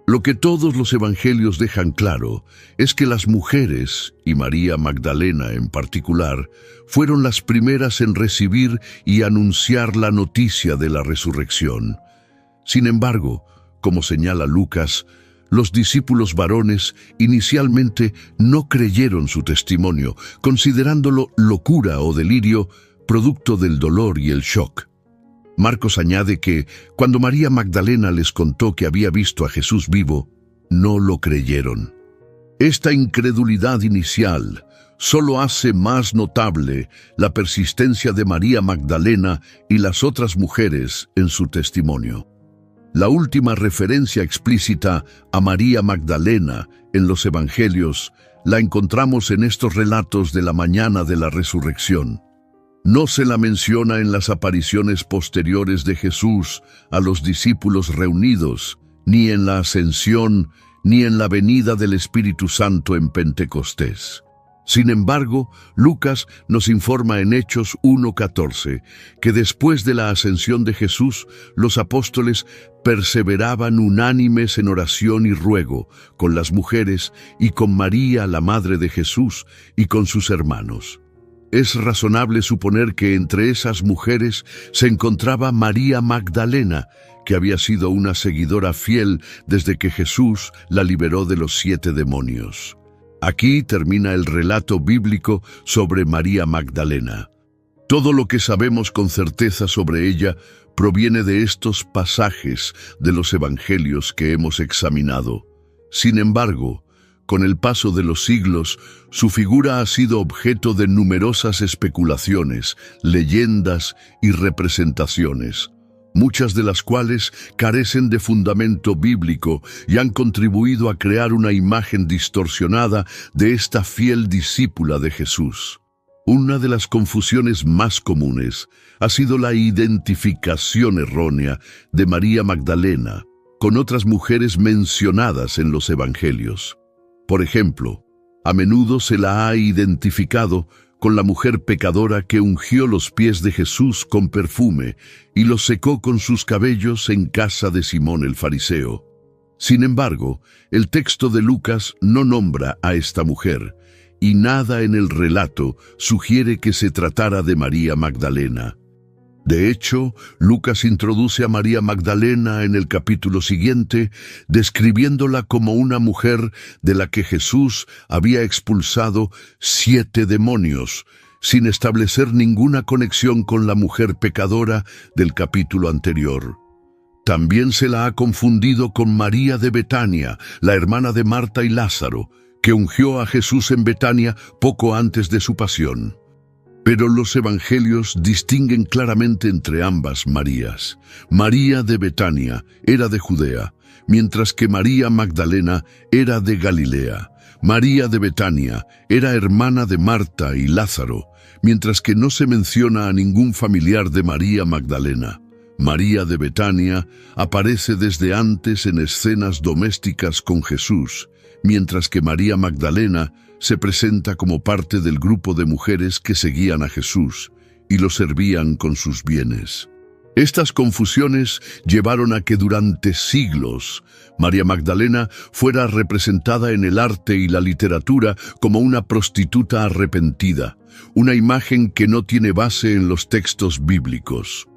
Lo que todos los evangelios dejan claro es que las mujeres, y María Magdalena en particular, fueron las primeras en recibir y anunciar la noticia de la resurrección. Sin embargo, como señala Lucas, los discípulos varones inicialmente no creyeron su testimonio, considerándolo locura o delirio, producto del dolor y el shock. Marcos añade que, cuando María Magdalena les contó que había visto a Jesús vivo, no lo creyeron. Esta incredulidad inicial solo hace más notable la persistencia de María Magdalena y las otras mujeres en su testimonio. La última referencia explícita a María Magdalena en los evangelios la encontramos en estos relatos de la mañana de la resurrección. No se la menciona en las apariciones posteriores de Jesús a los discípulos reunidos, ni en la ascensión, ni en la venida del Espíritu Santo en Pentecostés. Sin embargo, Lucas nos informa en Hechos 1:14 que después de la ascensión de Jesús, los apóstoles perseveraban unánimes en oración y ruego con las mujeres y con María, la madre de Jesús, y con sus hermanos. Es razonable suponer que entre esas mujeres se encontraba María Magdalena, que había sido una seguidora fiel desde que Jesús la liberó de los 7 demonios. Aquí termina el relato bíblico sobre María Magdalena. Todo lo que sabemos con certeza sobre ella proviene de estos pasajes de los evangelios que hemos examinado. Sin embargo, con el paso de los siglos, su figura ha sido objeto de numerosas especulaciones, leyendas y representaciones, muchas de las cuales carecen de fundamento bíblico y han contribuido a crear una imagen distorsionada de esta fiel discípula de Jesús. Una de las confusiones más comunes ha sido la identificación errónea de María Magdalena con otras mujeres mencionadas en los evangelios. Por ejemplo, a menudo se la ha identificado con la mujer pecadora que ungió los pies de Jesús con perfume y los secó con sus cabellos en casa de Simón el fariseo. Sin embargo, el texto de Lucas no nombra a esta mujer, y nada en el relato sugiere que se tratara de María Magdalena. De hecho, Lucas introduce a María Magdalena en el capítulo siguiente, describiéndola como una mujer de la que Jesús había expulsado 7 demonios, sin establecer ninguna conexión con la mujer pecadora del capítulo anterior. También se la ha confundido con María de Betania, la hermana de Marta y Lázaro, que ungió a Jesús en Betania poco antes de su pasión. Pero los evangelios distinguen claramente entre ambas Marías. María de Betania era de Judea, mientras que María Magdalena era de Galilea. María de Betania era hermana de Marta y Lázaro, mientras que no se menciona a ningún familiar de María Magdalena. María de Betania aparece desde antes en escenas domésticas con Jesús, mientras que María Magdalena se presenta como parte del grupo de mujeres que seguían a Jesús y lo servían con sus bienes. Estas confusiones llevaron a que durante siglos María Magdalena fuera representada en el arte y la literatura como una prostituta arrepentida, una imagen que no tiene base en los textos bíblicos.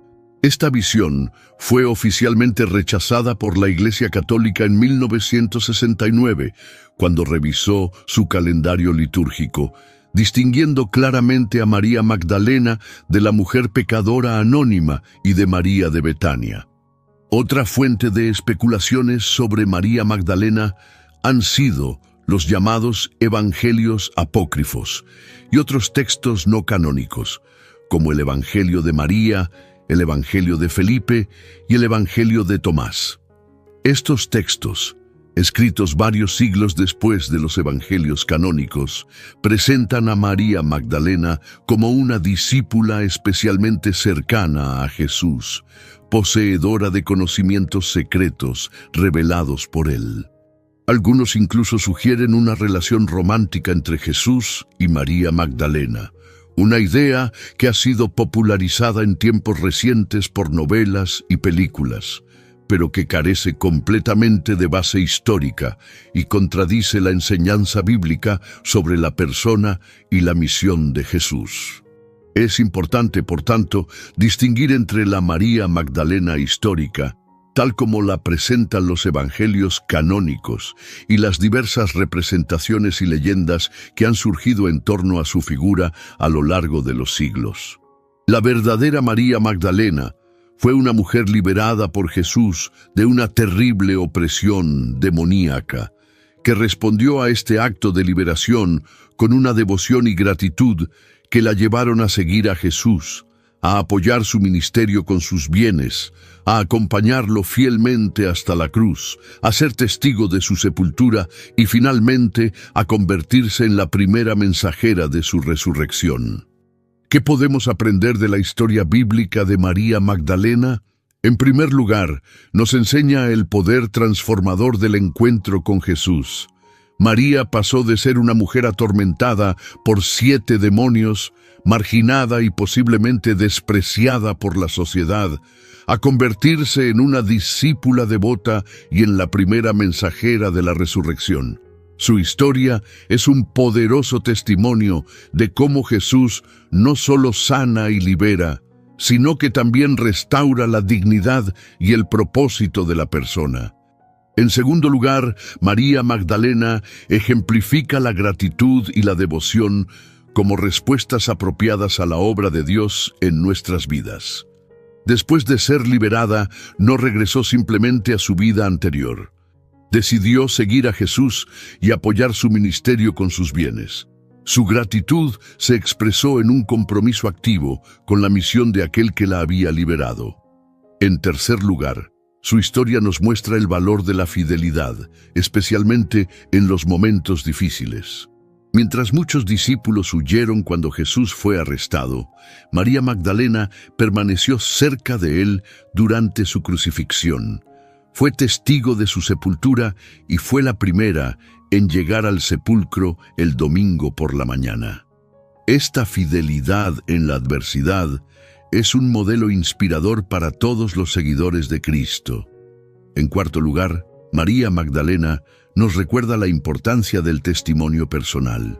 Esta visión fue oficialmente rechazada por la Iglesia Católica en 1969, cuando revisó su calendario litúrgico, distinguiendo claramente a María Magdalena de la mujer pecadora anónima y de María de Betania. Otra fuente de especulaciones sobre María Magdalena han sido los llamados evangelios apócrifos y otros textos no canónicos, como el Evangelio de María, el Evangelio de Felipe y el Evangelio de Tomás. Estos textos, escritos varios siglos después de los evangelios canónicos, presentan a María Magdalena como una discípula especialmente cercana a Jesús, poseedora de conocimientos secretos revelados por él. Algunos incluso sugieren una relación romántica entre Jesús y María Magdalena, una idea que ha sido popularizada en tiempos recientes por novelas y películas, pero que carece completamente de base histórica y contradice la enseñanza bíblica sobre la persona y la misión de Jesús. Es importante, por tanto, distinguir entre la María Magdalena histórica, tal como la presentan los evangelios canónicos, y las diversas representaciones y leyendas que han surgido en torno a su figura a lo largo de los siglos. La verdadera María Magdalena fue una mujer liberada por Jesús de una terrible opresión demoníaca, que respondió a este acto de liberación con una devoción y gratitud que la llevaron a seguir a Jesús, a apoyar su ministerio con sus bienes, a acompañarlo fielmente hasta la cruz, a ser testigo de su sepultura y finalmente a convertirse en la primera mensajera de su resurrección. ¿Qué podemos aprender de la historia bíblica de María Magdalena? En primer lugar, nos enseña el poder transformador del encuentro con Jesús. María pasó de ser una mujer atormentada por 7 demonios, marginada y posiblemente despreciada por la sociedad, a convertirse en una discípula devota y en la primera mensajera de la resurrección. Su historia es un poderoso testimonio de cómo Jesús no solo sana y libera, sino que también restaura la dignidad y el propósito de la persona. En segundo lugar, María Magdalena ejemplifica la gratitud y la devoción como respuestas apropiadas a la obra de Dios en nuestras vidas. Después de ser liberada, no regresó simplemente a su vida anterior. Decidió seguir a Jesús y apoyar su ministerio con sus bienes. Su gratitud se expresó en un compromiso activo con la misión de aquel que la había liberado. En tercer lugar, su historia nos muestra el valor de la fidelidad, especialmente en los momentos difíciles. Mientras muchos discípulos huyeron cuando Jesús fue arrestado, María Magdalena permaneció cerca de él durante su crucifixión. Fue testigo de su sepultura y fue la primera en llegar al sepulcro el domingo por la mañana. Esta fidelidad en la adversidad es un modelo inspirador para todos los seguidores de Cristo. En cuarto lugar, María Magdalena nos recuerda la importancia del testimonio personal.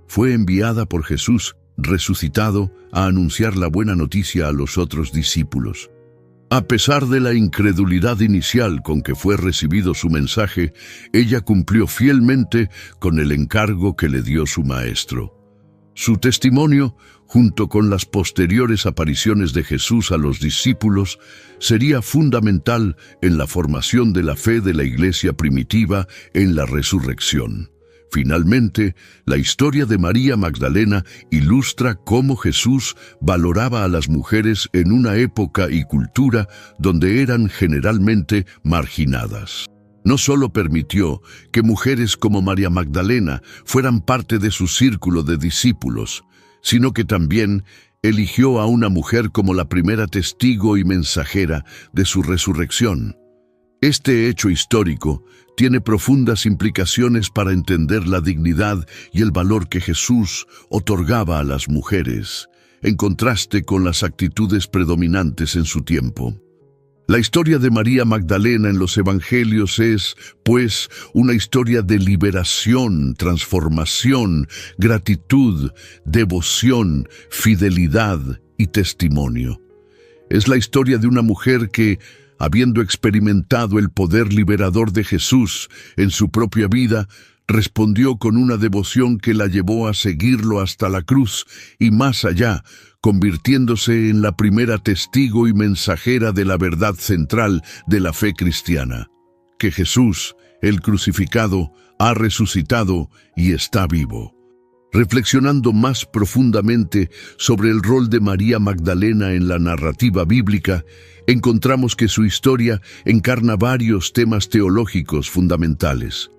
Fue enviada por Jesús, resucitado, a anunciar la buena noticia a los otros discípulos. A pesar de la incredulidad inicial con que fue recibido su mensaje, ella cumplió fielmente con el encargo que le dio su maestro. Su testimonio, junto con las posteriores apariciones de Jesús a los discípulos, sería fundamental en la formación de la fe de la iglesia primitiva en la resurrección. Finalmente, la historia de María Magdalena ilustra cómo Jesús valoraba a las mujeres en una época y cultura donde eran generalmente marginadas. No solo permitió que mujeres como María Magdalena fueran parte de su círculo de discípulos, sino que también eligió a una mujer como la primera testigo y mensajera de su resurrección. Este hecho histórico tiene profundas implicaciones para entender la dignidad y el valor que Jesús otorgaba a las mujeres, en contraste con las actitudes predominantes en su tiempo. La historia de María Magdalena en los Evangelios es, pues, una historia de liberación, transformación, gratitud, devoción, fidelidad y testimonio. Es la historia de una mujer que, habiendo experimentado el poder liberador de Jesús en su propia vida, respondió con una devoción que la llevó a seguirlo hasta la cruz y más allá, convirtiéndose en la primera testigo y mensajera de la verdad central de la fe cristiana, que Jesús, el crucificado, ha resucitado y está vivo. Reflexionando más profundamente sobre el rol de María Magdalena en la narrativa bíblica, encontramos que su historia encarna varios temas teológicos fundamentales.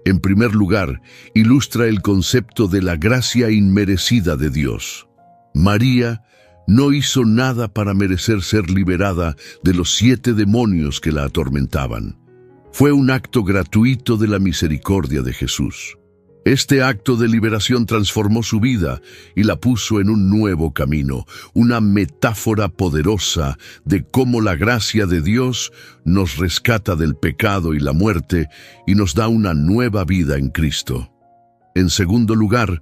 En primer lugar, ilustra el concepto de la gracia inmerecida de Dios. María no hizo nada para merecer ser liberada de los 7 demonios que la atormentaban. Fue un acto gratuito de la misericordia de Jesús. Este acto de liberación transformó su vida y la puso en un nuevo camino, una metáfora poderosa de cómo la gracia de Dios nos rescata del pecado y la muerte y nos da una nueva vida en Cristo. En segundo lugar,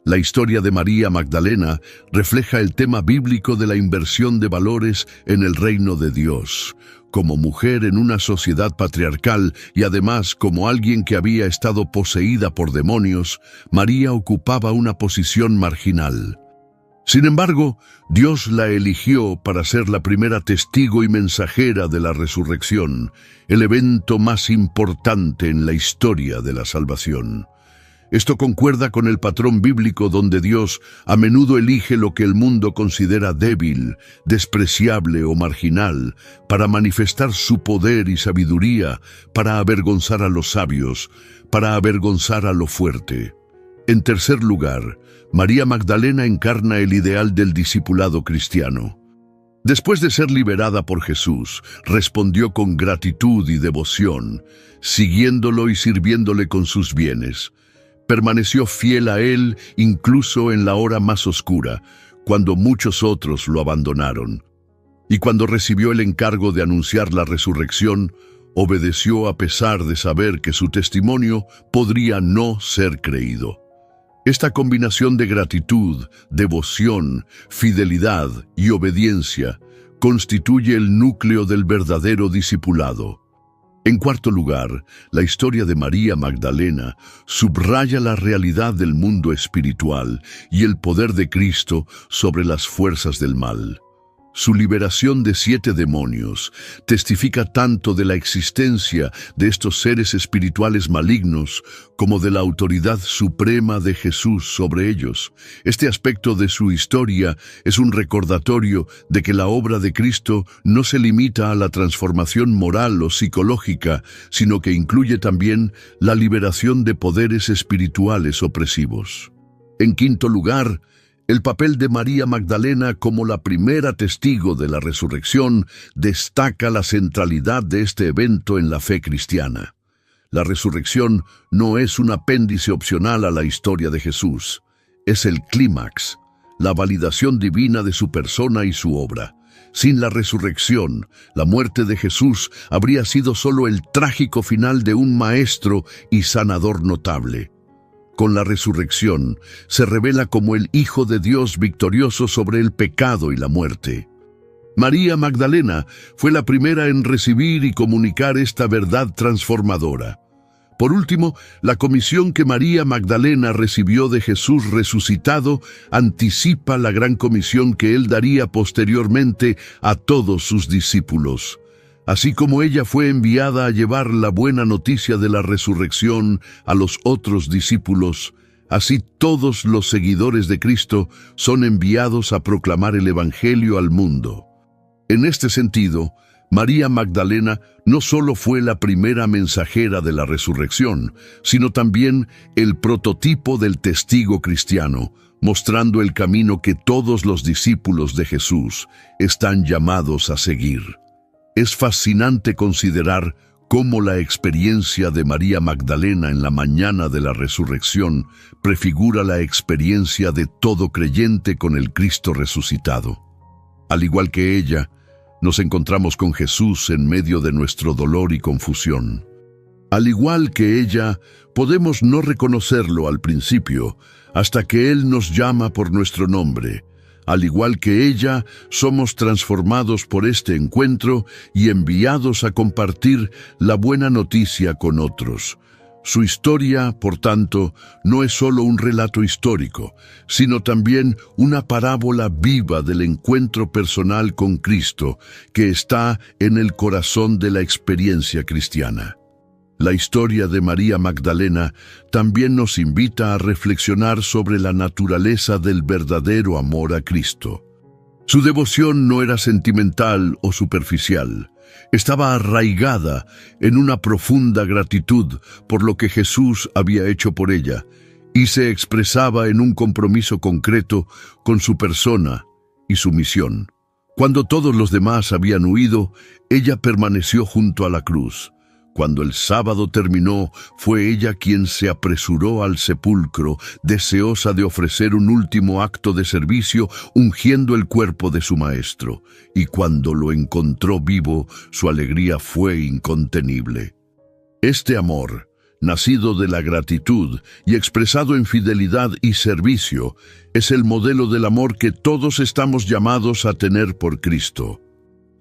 la historia de María Magdalena refleja el tema bíblico de la inversión de valores en el reino de Dios. Como mujer en una sociedad patriarcal y además como alguien que había estado poseída por demonios, María ocupaba una posición marginal. Sin embargo, Dios la eligió para ser la primera testigo y mensajera de la resurrección, el evento más importante en la historia de la salvación. Esto concuerda con el patrón bíblico donde Dios a menudo elige lo que el mundo considera débil, despreciable o marginal, para manifestar su poder y sabiduría, para avergonzar a los sabios, para avergonzar a lo fuerte. En tercer lugar, María Magdalena encarna el ideal del discipulado cristiano. Después de ser liberada por Jesús, respondió con gratitud y devoción, siguiéndolo y sirviéndole con sus bienes. Permaneció fiel a él incluso en la hora más oscura, cuando muchos otros lo abandonaron. Y cuando recibió el encargo de anunciar la resurrección, obedeció a pesar de saber que su testimonio podría no ser creído. Esta combinación de gratitud, devoción, fidelidad y obediencia constituye el núcleo del verdadero discipulado. En cuarto lugar, la historia de María Magdalena subraya la realidad del mundo espiritual y el poder de Cristo sobre las fuerzas del mal. Su liberación de 7 demonios testifica tanto de la existencia de estos seres espirituales malignos como de la autoridad suprema de Jesús sobre ellos. Este aspecto de su historia es un recordatorio de que la obra de Cristo no se limita a la transformación moral o psicológica, sino que incluye también la liberación de poderes espirituales opresivos. En quinto lugar, el papel de María Magdalena como la primera testigo de la resurrección destaca la centralidad de este evento en la fe cristiana. La resurrección no es un apéndice opcional a la historia de Jesús, es el clímax, la validación divina de su persona y su obra. Sin la resurrección, la muerte de Jesús habría sido solo el trágico final de un maestro y sanador notable. Con la resurrección, se revela como el Hijo de Dios victorioso sobre el pecado y la muerte. María Magdalena fue la primera en recibir y comunicar esta verdad transformadora. Por último, la comisión que María Magdalena recibió de Jesús resucitado anticipa la gran comisión que él daría posteriormente a todos sus discípulos. Así como ella fue enviada a llevar la buena noticia de la resurrección a los otros discípulos, así todos los seguidores de Cristo son enviados a proclamar el Evangelio al mundo. En este sentido, María Magdalena no solo fue la primera mensajera de la resurrección, sino también el prototipo del testigo cristiano, mostrando el camino que todos los discípulos de Jesús están llamados a seguir. Es fascinante considerar cómo la experiencia de María Magdalena en la mañana de la resurrección prefigura la experiencia de todo creyente con el Cristo resucitado. Al igual que ella, nos encontramos con Jesús en medio de nuestro dolor y confusión. Al igual que ella, podemos no reconocerlo al principio, hasta que Él nos llama por nuestro nombre. Al igual que ella, somos transformados por este encuentro y enviados a compartir la buena noticia con otros. Su historia, por tanto, no es solo un relato histórico, sino también una parábola viva del encuentro personal con Cristo que está en el corazón de la experiencia cristiana. La historia de María Magdalena también nos invita a reflexionar sobre la naturaleza del verdadero amor a Cristo. Su devoción no era sentimental o superficial, estaba arraigada en una profunda gratitud por lo que Jesús había hecho por ella y se expresaba en un compromiso concreto con su persona y su misión. Cuando todos los demás habían huido, ella permaneció junto a la cruz. Cuando el sábado terminó, fue ella quien se apresuró al sepulcro, deseosa de ofrecer un último acto de servicio, ungiendo el cuerpo de su maestro. Y cuando lo encontró vivo, su alegría fue incontenible. Este amor, nacido de la gratitud y expresado en fidelidad y servicio, es el modelo del amor que todos estamos llamados a tener por Cristo.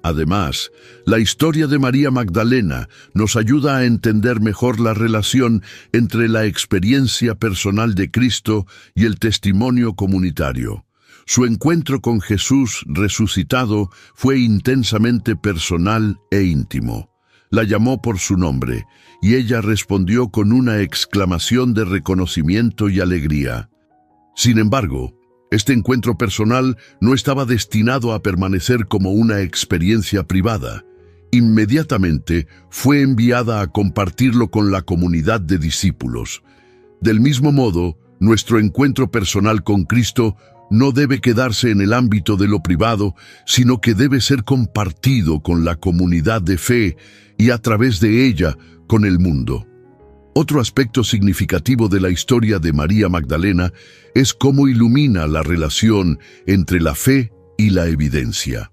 Además, la historia de María Magdalena nos ayuda a entender mejor la relación entre la experiencia personal de Cristo y el testimonio comunitario. Su encuentro con Jesús resucitado fue intensamente personal e íntimo. La llamó por su nombre, y ella respondió con una exclamación de reconocimiento y alegría. Sin embargo, este encuentro personal no estaba destinado a permanecer como una experiencia privada. Inmediatamente fue enviada a compartirlo con la comunidad de discípulos. Del mismo modo, nuestro encuentro personal con Cristo no debe quedarse en el ámbito de lo privado, sino que debe ser compartido con la comunidad de fe y a través de ella con el mundo. Otro aspecto significativo de la historia de María Magdalena es cómo ilumina la relación entre la fe y la evidencia.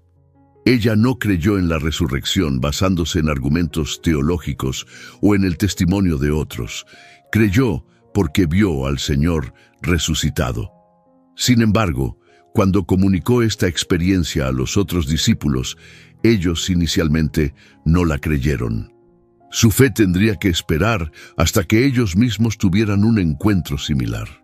Ella no creyó en la resurrección basándose en argumentos teológicos o en el testimonio de otros. Creyó porque vio al Señor resucitado. Sin embargo, cuando comunicó esta experiencia a los otros discípulos, ellos inicialmente no la creyeron. Su fe tendría que esperar hasta que ellos mismos tuvieran un encuentro similar.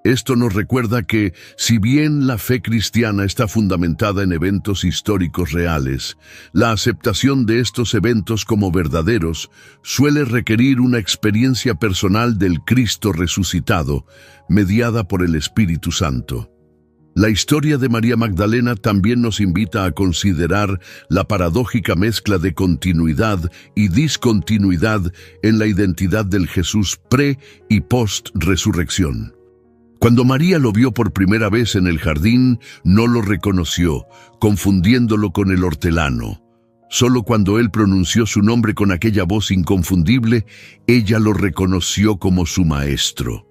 Esto nos recuerda que, si bien la fe cristiana está fundamentada en eventos históricos reales, la aceptación de estos eventos como verdaderos suele requerir una experiencia personal del Cristo resucitado, mediada por el Espíritu Santo. La historia de María Magdalena también nos invita a considerar la paradójica mezcla de continuidad y discontinuidad en la identidad del Jesús pre- y post-resurrección. Cuando María lo vio por primera vez en el jardín, no lo reconoció, confundiéndolo con el hortelano. Solo cuando él pronunció su nombre con aquella voz inconfundible, ella lo reconoció como su maestro.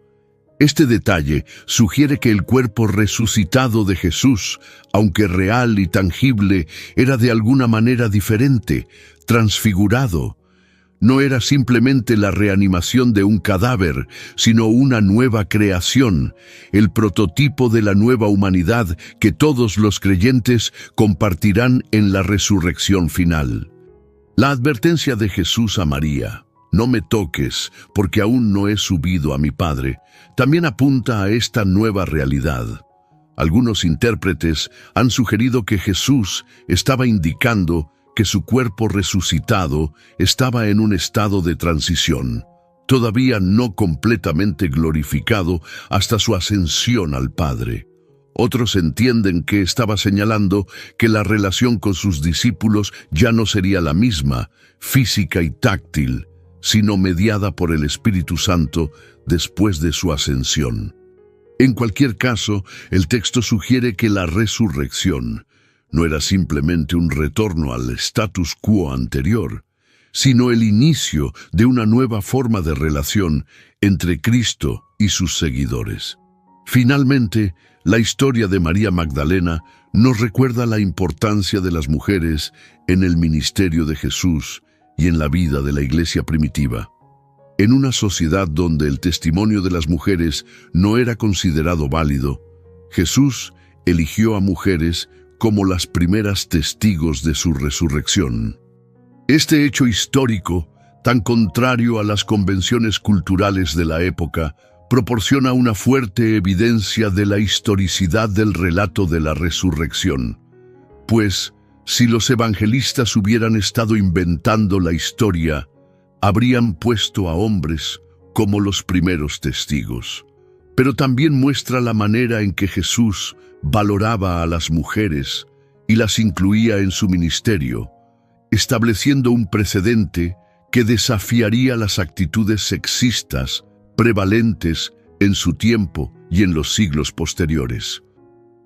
Este detalle sugiere que el cuerpo resucitado de Jesús, aunque real y tangible, era de alguna manera diferente, transfigurado. No era simplemente la reanimación de un cadáver, sino una nueva creación, el prototipo de la nueva humanidad que todos los creyentes compartirán en la resurrección final. La advertencia de Jesús a María, «No me toques, porque aún no he subido a mi Padre», también apunta a esta nueva realidad. Algunos intérpretes han sugerido que Jesús estaba indicando que su cuerpo resucitado estaba en un estado de transición, todavía no completamente glorificado hasta su ascensión al Padre. Otros entienden que estaba señalando que la relación con sus discípulos ya no sería la misma, física y táctil, sino mediada por el Espíritu Santo después de su ascensión. En cualquier caso, el texto sugiere que la resurrección no era simplemente un retorno al status quo anterior, sino el inicio de una nueva forma de relación entre Cristo y sus seguidores. Finalmente, la historia de María Magdalena nos recuerda la importancia de las mujeres en el ministerio de Jesús y en la vida de la iglesia primitiva. En una sociedad donde el testimonio de las mujeres no era considerado válido, Jesús eligió a mujeres como las primeras testigos de su resurrección. Este hecho histórico, tan contrario a las convenciones culturales de la época, proporciona una fuerte evidencia de la historicidad del relato de la resurrección. Pues, si los evangelistas hubieran estado inventando la historia, habrían puesto a hombres como los primeros testigos. Pero también muestra la manera en que Jesús valoraba a las mujeres y las incluía en su ministerio, estableciendo un precedente que desafiaría las actitudes sexistas prevalentes en su tiempo y en los siglos posteriores.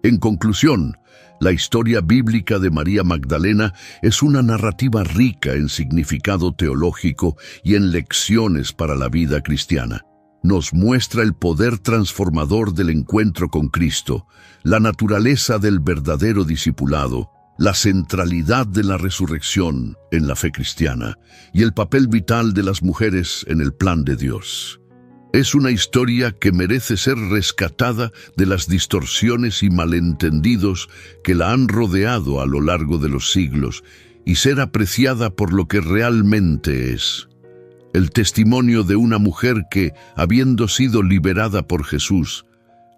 En conclusión, la historia bíblica de María Magdalena es una narrativa rica en significado teológico y en lecciones para la vida cristiana. Nos muestra el poder transformador del encuentro con Cristo, la naturaleza del verdadero discipulado, la centralidad de la resurrección en la fe cristiana y el papel vital de las mujeres en el plan de Dios. Es una historia que merece ser rescatada de las distorsiones y malentendidos que la han rodeado a lo largo de los siglos y ser apreciada por lo que realmente es. El testimonio de una mujer que, habiendo sido liberada por Jesús,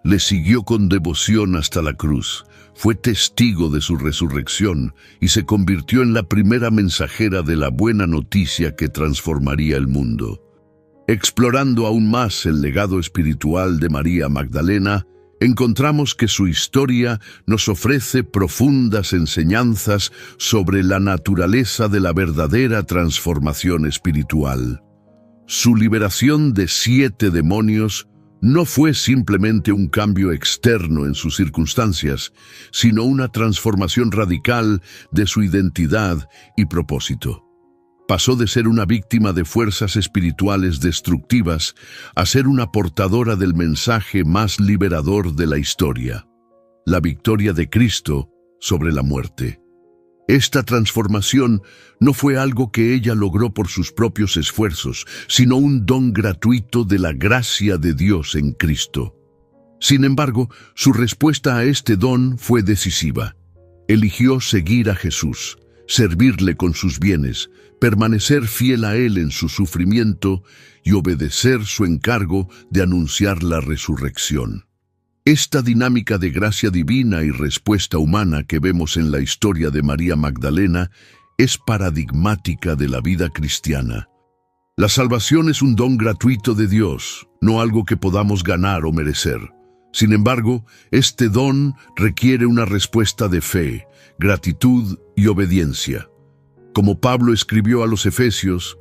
le siguió con devoción hasta la cruz, fue testigo de su resurrección y se convirtió en la primera mensajera de la buena noticia que transformaría el mundo. Explorando aún más el legado espiritual de María Magdalena, encontramos que su historia nos ofrece profundas enseñanzas sobre la naturaleza de la verdadera transformación espiritual. Su liberación de 7 demonios no fue simplemente un cambio externo en sus circunstancias, sino una transformación radical de su identidad y propósito. Pasó de ser una víctima de fuerzas espirituales destructivas a ser una portadora del mensaje más liberador de la historia, la victoria de Cristo sobre la muerte. Esta transformación no fue algo que ella logró por sus propios esfuerzos, sino un don gratuito de la gracia de Dios en Cristo. Sin embargo, su respuesta a este don fue decisiva. Eligió seguir a Jesús, servirle con sus bienes, permanecer fiel a Él en su sufrimiento y obedecer su encargo de anunciar la resurrección. Esta dinámica de gracia divina y respuesta humana que vemos en la historia de María Magdalena es paradigmática de la vida cristiana. La salvación es un don gratuito de Dios, no algo que podamos ganar o merecer. Sin embargo, este don requiere una respuesta de fe, gratitud y obediencia. Como Pablo escribió a los Efesios,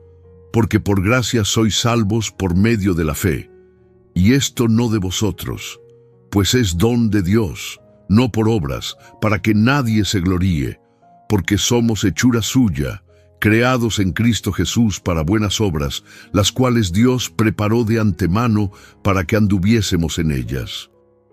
porque por gracia sois salvos por medio de la fe, y esto no de vosotros, pues es don de Dios, no por obras, para que nadie se gloríe, porque somos hechura suya, creados en Cristo Jesús para buenas obras, las cuales Dios preparó de antemano para que anduviésemos en ellas.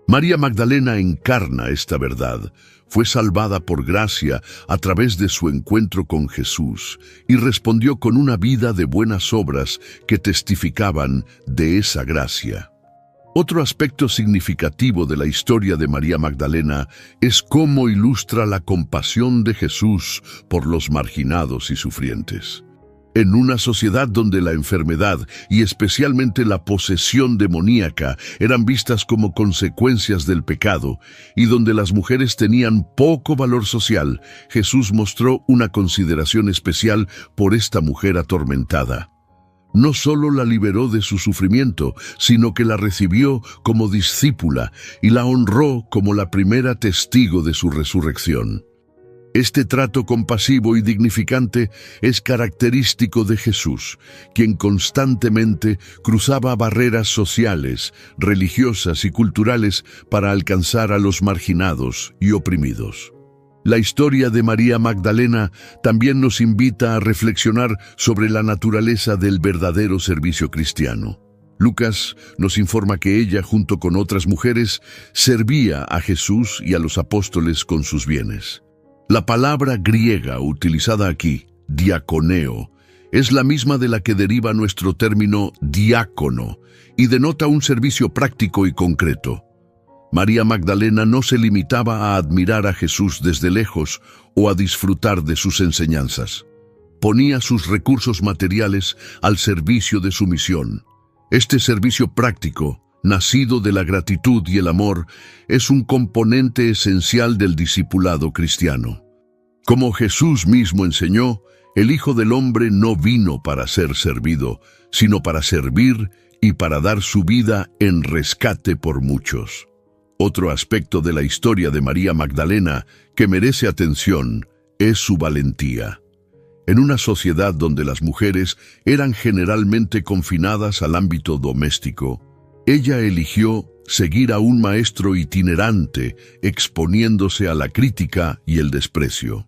María Magdalena encarna esta verdad. Fue salvada por gracia a través de su encuentro con Jesús y respondió con una vida de buenas obras que testificaban de esa gracia. Otro aspecto significativo de la historia de María Magdalena es cómo ilustra la compasión de Jesús por los marginados y sufrientes. En una sociedad donde la enfermedad y especialmente la posesión demoníaca eran vistas como consecuencias del pecado y donde las mujeres tenían poco valor social, Jesús mostró una consideración especial por esta mujer atormentada. No solo la liberó de su sufrimiento, sino que la recibió como discípula y la honró como la primera testigo de su resurrección. Este trato compasivo y dignificante es característico de Jesús, quien constantemente cruzaba barreras sociales, religiosas y culturales para alcanzar a los marginados y oprimidos. La historia de María Magdalena también nos invita a reflexionar sobre la naturaleza del verdadero servicio cristiano. Lucas nos informa que ella, junto con otras mujeres, servía a Jesús y a los apóstoles con sus bienes. La palabra griega utilizada aquí, diaconeo, es la misma de la que deriva nuestro término diácono y denota un servicio práctico y concreto. María Magdalena no se limitaba a admirar a Jesús desde lejos o a disfrutar de sus enseñanzas. Ponía sus recursos materiales al servicio de su misión. Este servicio práctico, nacido de la gratitud y el amor, es un componente esencial del discipulado cristiano. Como Jesús mismo enseñó, el Hijo del Hombre no vino para ser servido, sino para servir y para dar su vida en rescate por muchos. Otro aspecto de la historia de María Magdalena que merece atención es su valentía. En una sociedad donde las mujeres eran generalmente confinadas al ámbito doméstico, ella eligió seguir a un maestro itinerante, exponiéndose a la crítica y el desprecio.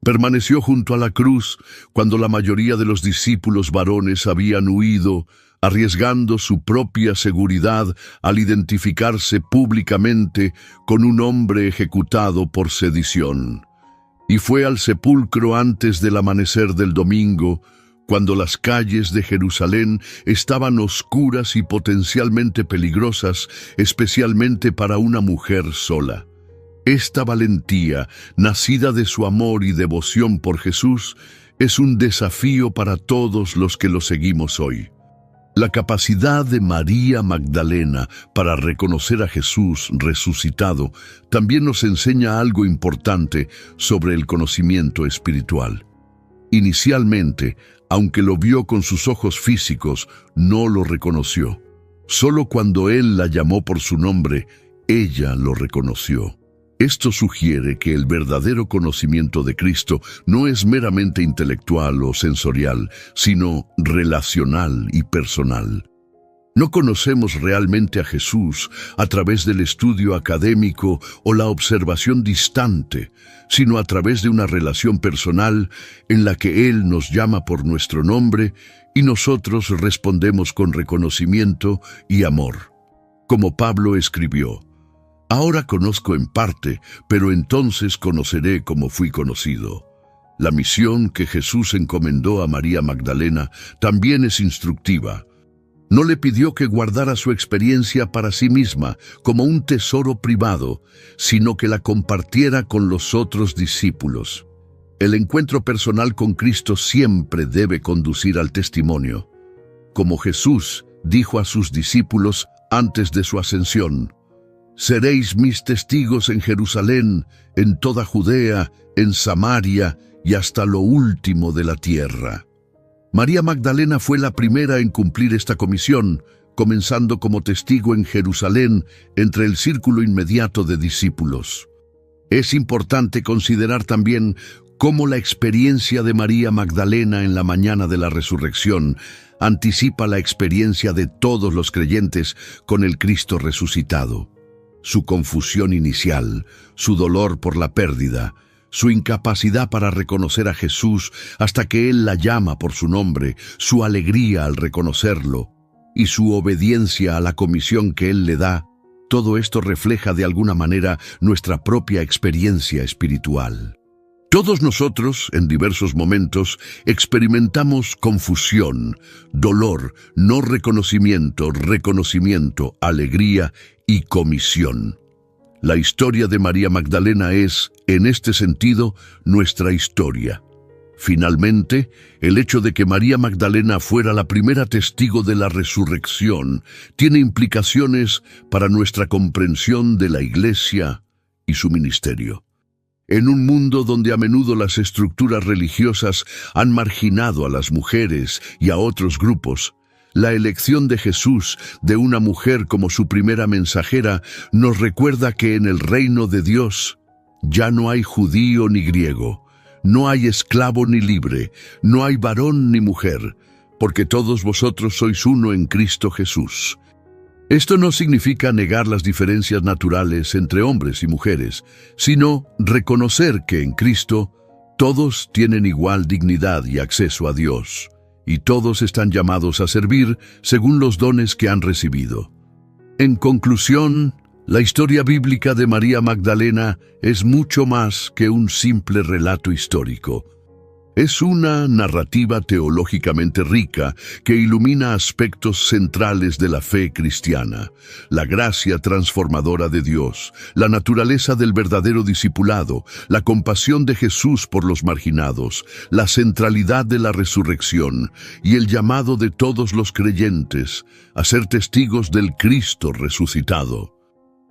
Permaneció junto a la cruz cuando la mayoría de los discípulos varones habían huido, arriesgando su propia seguridad al identificarse públicamente con un hombre ejecutado por sedición. Y fue al sepulcro antes del amanecer del domingo, cuando las calles de Jerusalén estaban oscuras y potencialmente peligrosas, especialmente para una mujer sola. Esta valentía, nacida de su amor y devoción por Jesús, es un desafío para todos los que lo seguimos hoy. La capacidad de María Magdalena para reconocer a Jesús resucitado también nos enseña algo importante sobre el conocimiento espiritual. Inicialmente, aunque lo vio con sus ojos físicos, no lo reconoció. Solo cuando Él la llamó por su nombre, ella lo reconoció. Esto sugiere que el verdadero conocimiento de Cristo no es meramente intelectual o sensorial, sino relacional y personal. No conocemos realmente a Jesús a través del estudio académico o la observación distante, sino a través de una relación personal en la que Él nos llama por nuestro nombre y nosotros respondemos con reconocimiento y amor. Como Pablo escribió, «Ahora conozco en parte, pero entonces conoceré como fui conocido». La misión que Jesús encomendó a María Magdalena también es instructiva. No le pidió que guardara su experiencia para sí misma como un tesoro privado, sino que la compartiera con los otros discípulos. El encuentro personal con Cristo siempre debe conducir al testimonio. Como Jesús dijo a sus discípulos antes de su ascensión: «Seréis mis testigos en Jerusalén, en toda Judea, en Samaria y hasta lo último de la tierra». María Magdalena fue la primera en cumplir esta comisión, comenzando como testigo en Jerusalén entre el círculo inmediato de discípulos. Es importante considerar también cómo la experiencia de María Magdalena en la mañana de la resurrección anticipa la experiencia de todos los creyentes con el Cristo resucitado. Su confusión inicial, su dolor por la pérdida, su incapacidad para reconocer a Jesús hasta que Él la llama por su nombre, su alegría al reconocerlo y su obediencia a la comisión que Él le da, todo esto refleja de alguna manera nuestra propia experiencia espiritual. Todos nosotros, en diversos momentos, experimentamos confusión, dolor, no reconocimiento, reconocimiento, alegría y comisión. La historia de María Magdalena es, en este sentido, nuestra historia. Finalmente, el hecho de que María Magdalena fuera la primera testigo de la resurrección tiene implicaciones para nuestra comprensión de la Iglesia y su ministerio. En un mundo donde a menudo las estructuras religiosas han marginado a las mujeres y a otros grupos, la elección de Jesús de una mujer como su primera mensajera nos recuerda que en el reino de Dios ya no hay judío ni griego, no hay esclavo ni libre, no hay varón ni mujer, porque todos vosotros sois uno en Cristo Jesús. Esto no significa negar las diferencias naturales entre hombres y mujeres, sino reconocer que en Cristo todos tienen igual dignidad y acceso a Dios, y todos están llamados a servir según los dones que han recibido. En conclusión, la historia bíblica de María Magdalena es mucho más que un simple relato histórico. Es una narrativa teológicamente rica que ilumina aspectos centrales de la fe cristiana: la gracia transformadora de Dios, la naturaleza del verdadero discipulado, la compasión de Jesús por los marginados, la centralidad de la resurrección y el llamado de todos los creyentes a ser testigos del Cristo resucitado.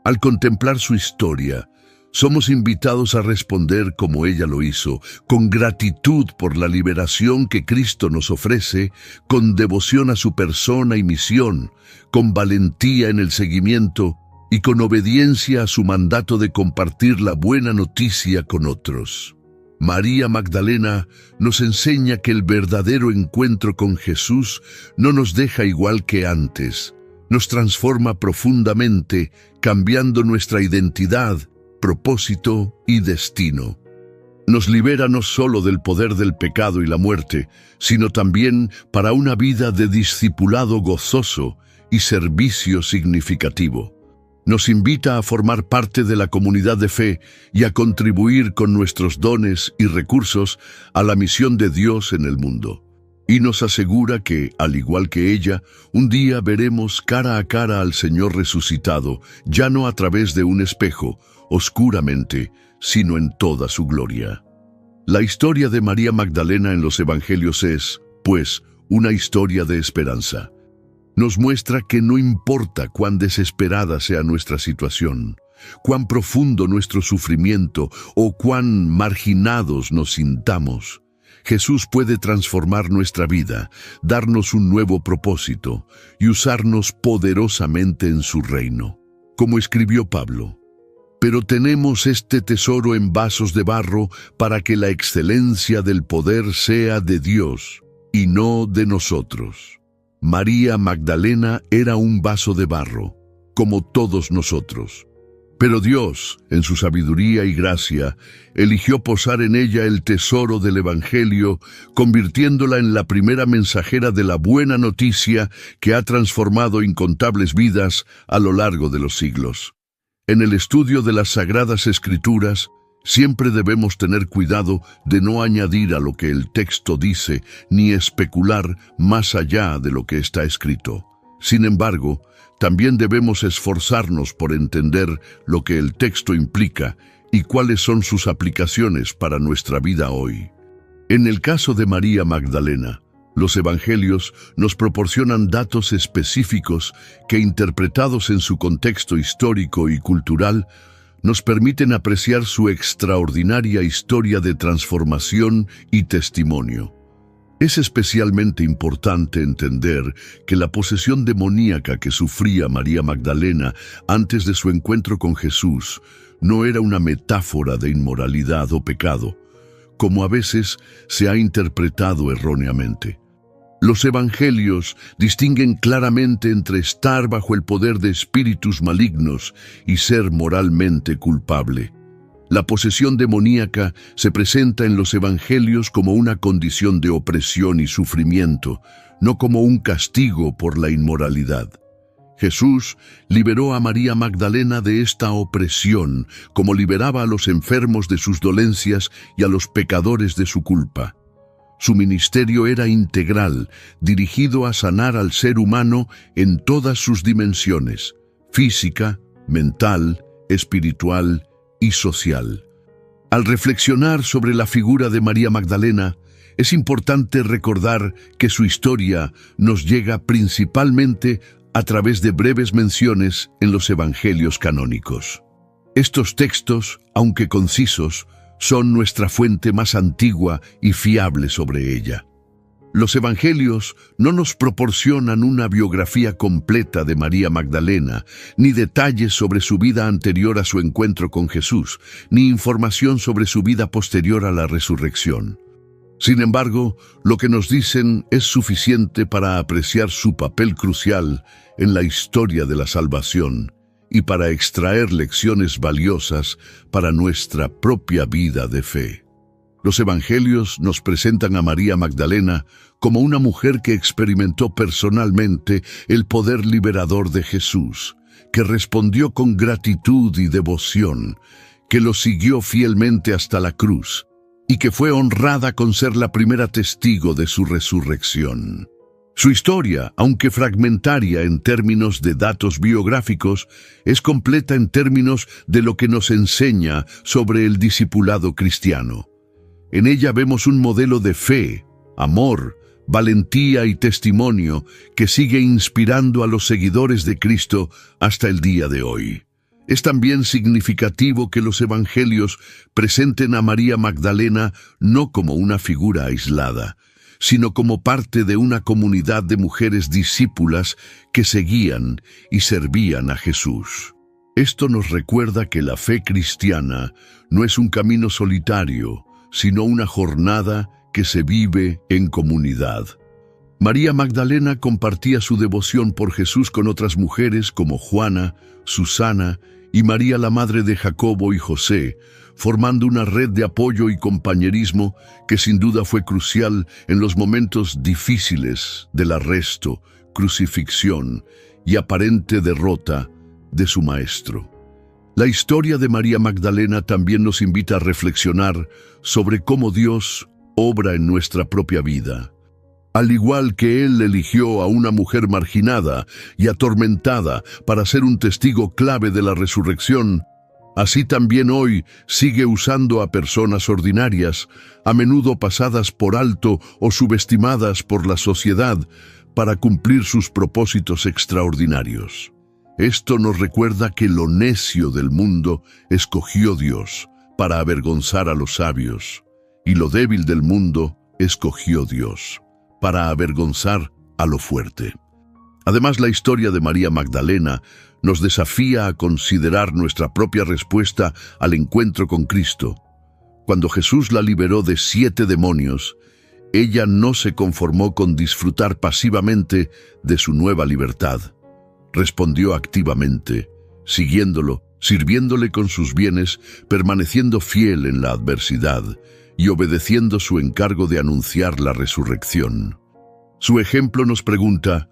Al contemplar su historia, somos invitados a responder como ella lo hizo, con gratitud por la liberación que Cristo nos ofrece, con devoción a su persona y misión, con valentía en el seguimiento y con obediencia a su mandato de compartir la buena noticia con otros. María Magdalena nos enseña que el verdadero encuentro con Jesús no nos deja igual que antes, nos transforma profundamente, cambiando nuestra identidad, propósito y destino. Nos libera no solo del poder del pecado y la muerte, sino también para una vida de discipulado gozoso y servicio significativo. Nos invita a formar parte de la comunidad de fe y a contribuir con nuestros dones y recursos a la misión de Dios en el mundo. Y nos asegura que, al igual que ella, un día veremos cara a cara al Señor resucitado, ya no a través de un espejo, oscuramente, sino en toda su gloria. La historia de María Magdalena en los Evangelios es, pues, una historia de esperanza. Nos muestra que no importa cuán desesperada sea nuestra situación, cuán profundo nuestro sufrimiento o cuán marginados nos sintamos, Jesús puede transformar nuestra vida, darnos un nuevo propósito y usarnos poderosamente en su reino. Como escribió Pablo: «Pero tenemos este tesoro en vasos de barro para que la excelencia del poder sea de Dios y no de nosotros». María Magdalena era un vaso de barro, como todos nosotros. Pero Dios, en su sabiduría y gracia, eligió posar en ella el tesoro del Evangelio, convirtiéndola en la primera mensajera de la buena noticia que ha transformado incontables vidas a lo largo de los siglos. En el estudio de las Sagradas Escrituras, Siempre debemos tener cuidado de no añadir a lo que el texto dice, ni especular más allá de lo que está escrito. Sin embargo, también debemos esforzarnos por entender lo que el texto implica y cuáles son sus aplicaciones para nuestra vida hoy. En el caso de María Magdalena, los evangelios nos proporcionan datos específicos que, interpretados en su contexto histórico y cultural, nos permiten apreciar su extraordinaria historia de transformación y testimonio. Es especialmente importante entender que la posesión demoníaca que sufría María Magdalena antes de su encuentro con Jesús no era una metáfora de inmoralidad o pecado, como a veces se ha interpretado erróneamente. Los evangelios distinguen claramente entre estar bajo el poder de espíritus malignos y ser moralmente culpable. La posesión demoníaca se presenta en los evangelios como una condición de opresión y sufrimiento, no como un castigo por la inmoralidad. Jesús liberó a María Magdalena de esta opresión, como liberaba a los enfermos de sus dolencias y a los pecadores de su culpa. Su ministerio era integral, dirigido a sanar al ser humano en todas sus dimensiones: física, mental, espiritual y social. Al reflexionar sobre la figura de María Magdalena, es importante recordar que su historia nos llega principalmente a través de breves menciones en los evangelios canónicos. Estos textos, aunque concisos, son nuestra fuente más antigua y fiable sobre ella. Los evangelios no nos proporcionan una biografía completa de María Magdalena, ni detalles sobre su vida anterior a su encuentro con Jesús, ni información sobre su vida posterior a la resurrección. Sin embargo, lo que nos dicen es suficiente para apreciar su papel crucial en la historia de la salvación y para extraer lecciones valiosas para nuestra propia vida de fe. Los evangelios nos presentan a María Magdalena como una mujer que experimentó personalmente el poder liberador de Jesús, que respondió con gratitud y devoción, que lo siguió fielmente hasta la cruz y que fue honrada con ser la primera testigo de su resurrección. Su historia, aunque fragmentaria en términos de datos biográficos, es completa en términos de lo que nos enseña sobre el discipulado cristiano. En ella vemos un modelo de fe, amor, valentía y testimonio que sigue inspirando a los seguidores de Cristo hasta el día de hoy. Es también significativo que los evangelios presenten a María Magdalena no como una figura aislada, sino como parte de una comunidad de mujeres discípulas que seguían y servían a Jesús. Esto nos recuerda que la fe cristiana no es un camino solitario, sino una jornada que se vive en comunidad. María Magdalena compartía su devoción por Jesús con otras mujeres como Juana, Susana y María, la madre de Jacobo y José, formando una red de apoyo y compañerismo que sin duda fue crucial en los momentos difíciles del arresto, crucifixión y aparente derrota de su maestro. La historia de María Magdalena también nos invita a reflexionar sobre cómo Dios obra en nuestra propia vida. Al igual que Él eligió a una mujer marginada y atormentada para ser un testigo clave de la resurrección, así también hoy sigue usando a personas ordinarias, a menudo pasadas por alto o subestimadas por la sociedad, para cumplir sus propósitos extraordinarios. Esto nos recuerda que lo necio del mundo escogió Dios para avergonzar a los sabios, y lo débil del mundo escogió Dios para avergonzar a lo fuerte. Además, la historia de María Magdalena nos desafía a considerar nuestra propia respuesta al encuentro con Cristo. Cuando Jesús la liberó de 7 demonios, ella no se conformó con disfrutar pasivamente de su nueva libertad. Respondió activamente, siguiéndolo, sirviéndole con sus bienes, permaneciendo fiel en la adversidad y obedeciendo su encargo de anunciar la resurrección. Su ejemplo nos pregunta,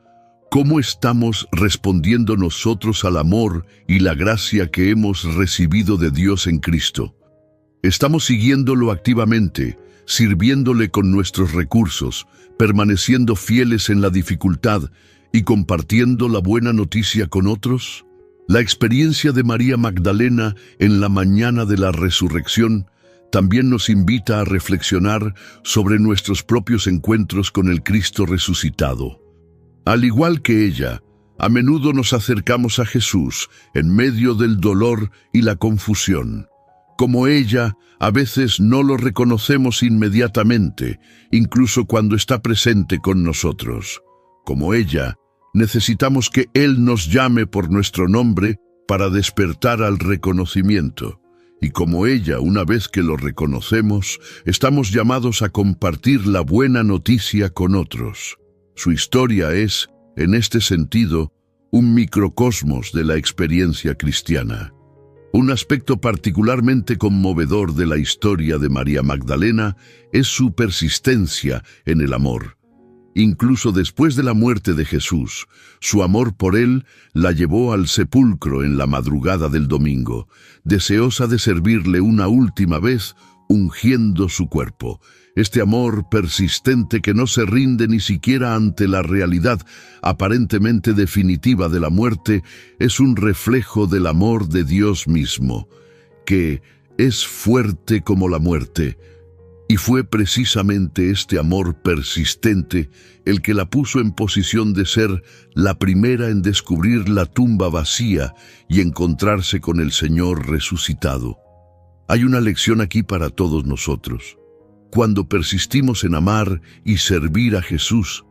¿cómo estamos respondiendo nosotros al amor y la gracia que hemos recibido de Dios en Cristo? Estamos siguiéndolo activamente, sirviéndole con nuestros recursos, permaneciendo fieles en la dificultad y compartiendo la buena noticia con otros. La experiencia de María Magdalena en la mañana de la resurrección también nos invita a reflexionar sobre nuestros propios encuentros con el Cristo resucitado. Al igual que ella, a menudo nos acercamos a Jesús en medio del dolor y la confusión. Como ella, a veces no lo reconocemos inmediatamente, incluso cuando está presente con nosotros. Como ella, necesitamos que Él nos llame por nuestro nombre para despertar al reconocimiento. Y como ella, una vez que lo reconocemos, estamos llamados a compartir la buena noticia con otros. Su historia es, en este sentido, un microcosmos de la experiencia cristiana. Un aspecto particularmente conmovedor de la historia de María Magdalena es su persistencia en el amor. Incluso después de la muerte de Jesús, su amor por él la llevó al sepulcro en la madrugada del domingo, deseosa de servirle una última vez, ungiendo su cuerpo. Este amor persistente que no se rinde ni siquiera ante la realidad aparentemente definitiva de la muerte es un reflejo del amor de Dios mismo, que es fuerte como la muerte. Y fue precisamente este amor persistente el que la puso en posición de ser la primera en descubrir la tumba vacía y encontrarse con el Señor resucitado. Hay una lección aquí para todos nosotros. Cuando persistimos en amar y servir a Jesús,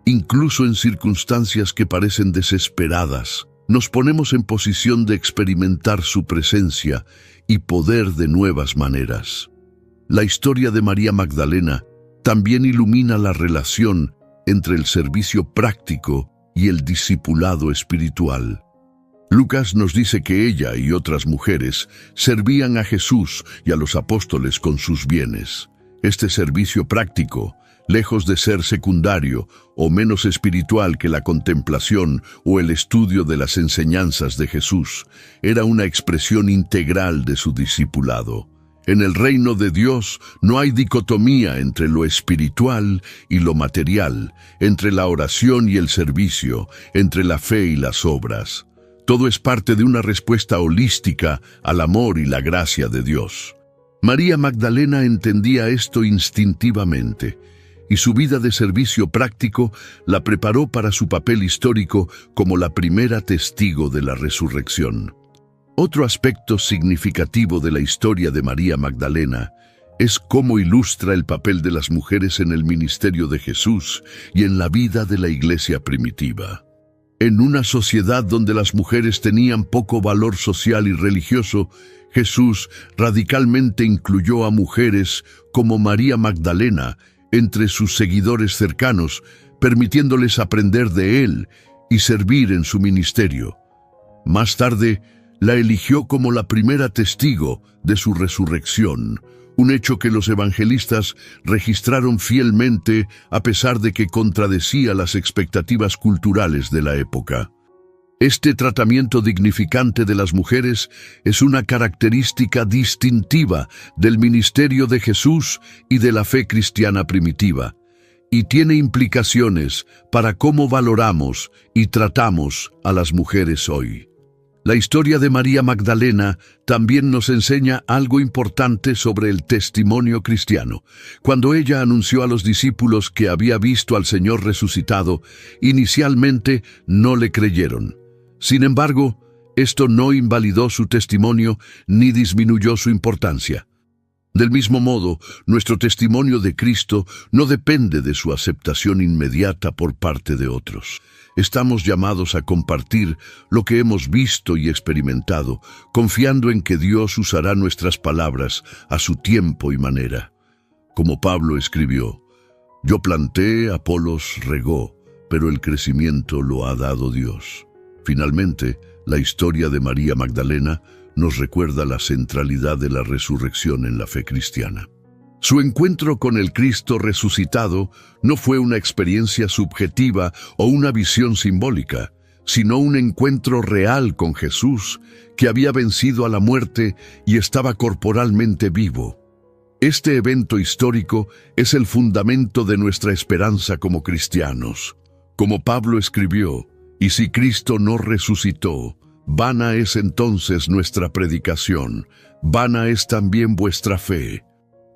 incluso en circunstancias que parecen desesperadas, nos ponemos en posición de experimentar su presencia y poder de nuevas maneras. La historia de María Magdalena también ilumina la relación entre el servicio práctico y el discipulado espiritual. Lucas nos dice que ella y otras mujeres servían a Jesús y a los apóstoles con sus bienes. Este servicio práctico, lejos de ser secundario o menos espiritual que la contemplación o el estudio de las enseñanzas de Jesús, era una expresión integral de su discipulado. En el reino de Dios no hay dicotomía entre lo espiritual y lo material, entre la oración y el servicio, entre la fe y las obras. Todo es parte de una respuesta holística al amor y la gracia de Dios. María Magdalena entendía esto instintivamente, y su vida de servicio práctico la preparó para su papel histórico como la primera testigo de la resurrección. Otro aspecto significativo de la historia de María Magdalena es cómo ilustra el papel de las mujeres en el ministerio de Jesús y en la vida de la iglesia primitiva. En una sociedad donde las mujeres tenían poco valor social y religioso, Jesús radicalmente incluyó a mujeres como María Magdalena entre sus seguidores cercanos, permitiéndoles aprender de él y servir en su ministerio. Más tarde, la eligió como la primera testigo de su resurrección, un hecho que los evangelistas registraron fielmente a pesar de que contradecía las expectativas culturales de la época. Este tratamiento dignificante de las mujeres es una característica distintiva del ministerio de Jesús y de la fe cristiana primitiva, y tiene implicaciones para cómo valoramos y tratamos a las mujeres hoy. La historia de María Magdalena también nos enseña algo importante sobre el testimonio cristiano. Cuando ella anunció a los discípulos que había visto al Señor resucitado, inicialmente no le creyeron. Sin embargo, esto no invalidó su testimonio ni disminuyó su importancia. Del mismo modo, nuestro testimonio de Cristo no depende de su aceptación inmediata por parte de otros. Estamos llamados a compartir lo que hemos visto y experimentado, confiando en que Dios usará nuestras palabras a su tiempo y manera. Como Pablo escribió, «Yo planté, Apolos regó, pero el crecimiento lo ha dado Dios». Finalmente, la historia de María Magdalena nos recuerda la centralidad de la resurrección en la fe cristiana. Su encuentro con el Cristo resucitado no fue una experiencia subjetiva o una visión simbólica, sino un encuentro real con Jesús, que había vencido a la muerte y estaba corporalmente vivo. Este evento histórico es el fundamento de nuestra esperanza como cristianos. Como Pablo escribió, «Y si Cristo no resucitó, vana es entonces nuestra predicación, vana es también vuestra fe».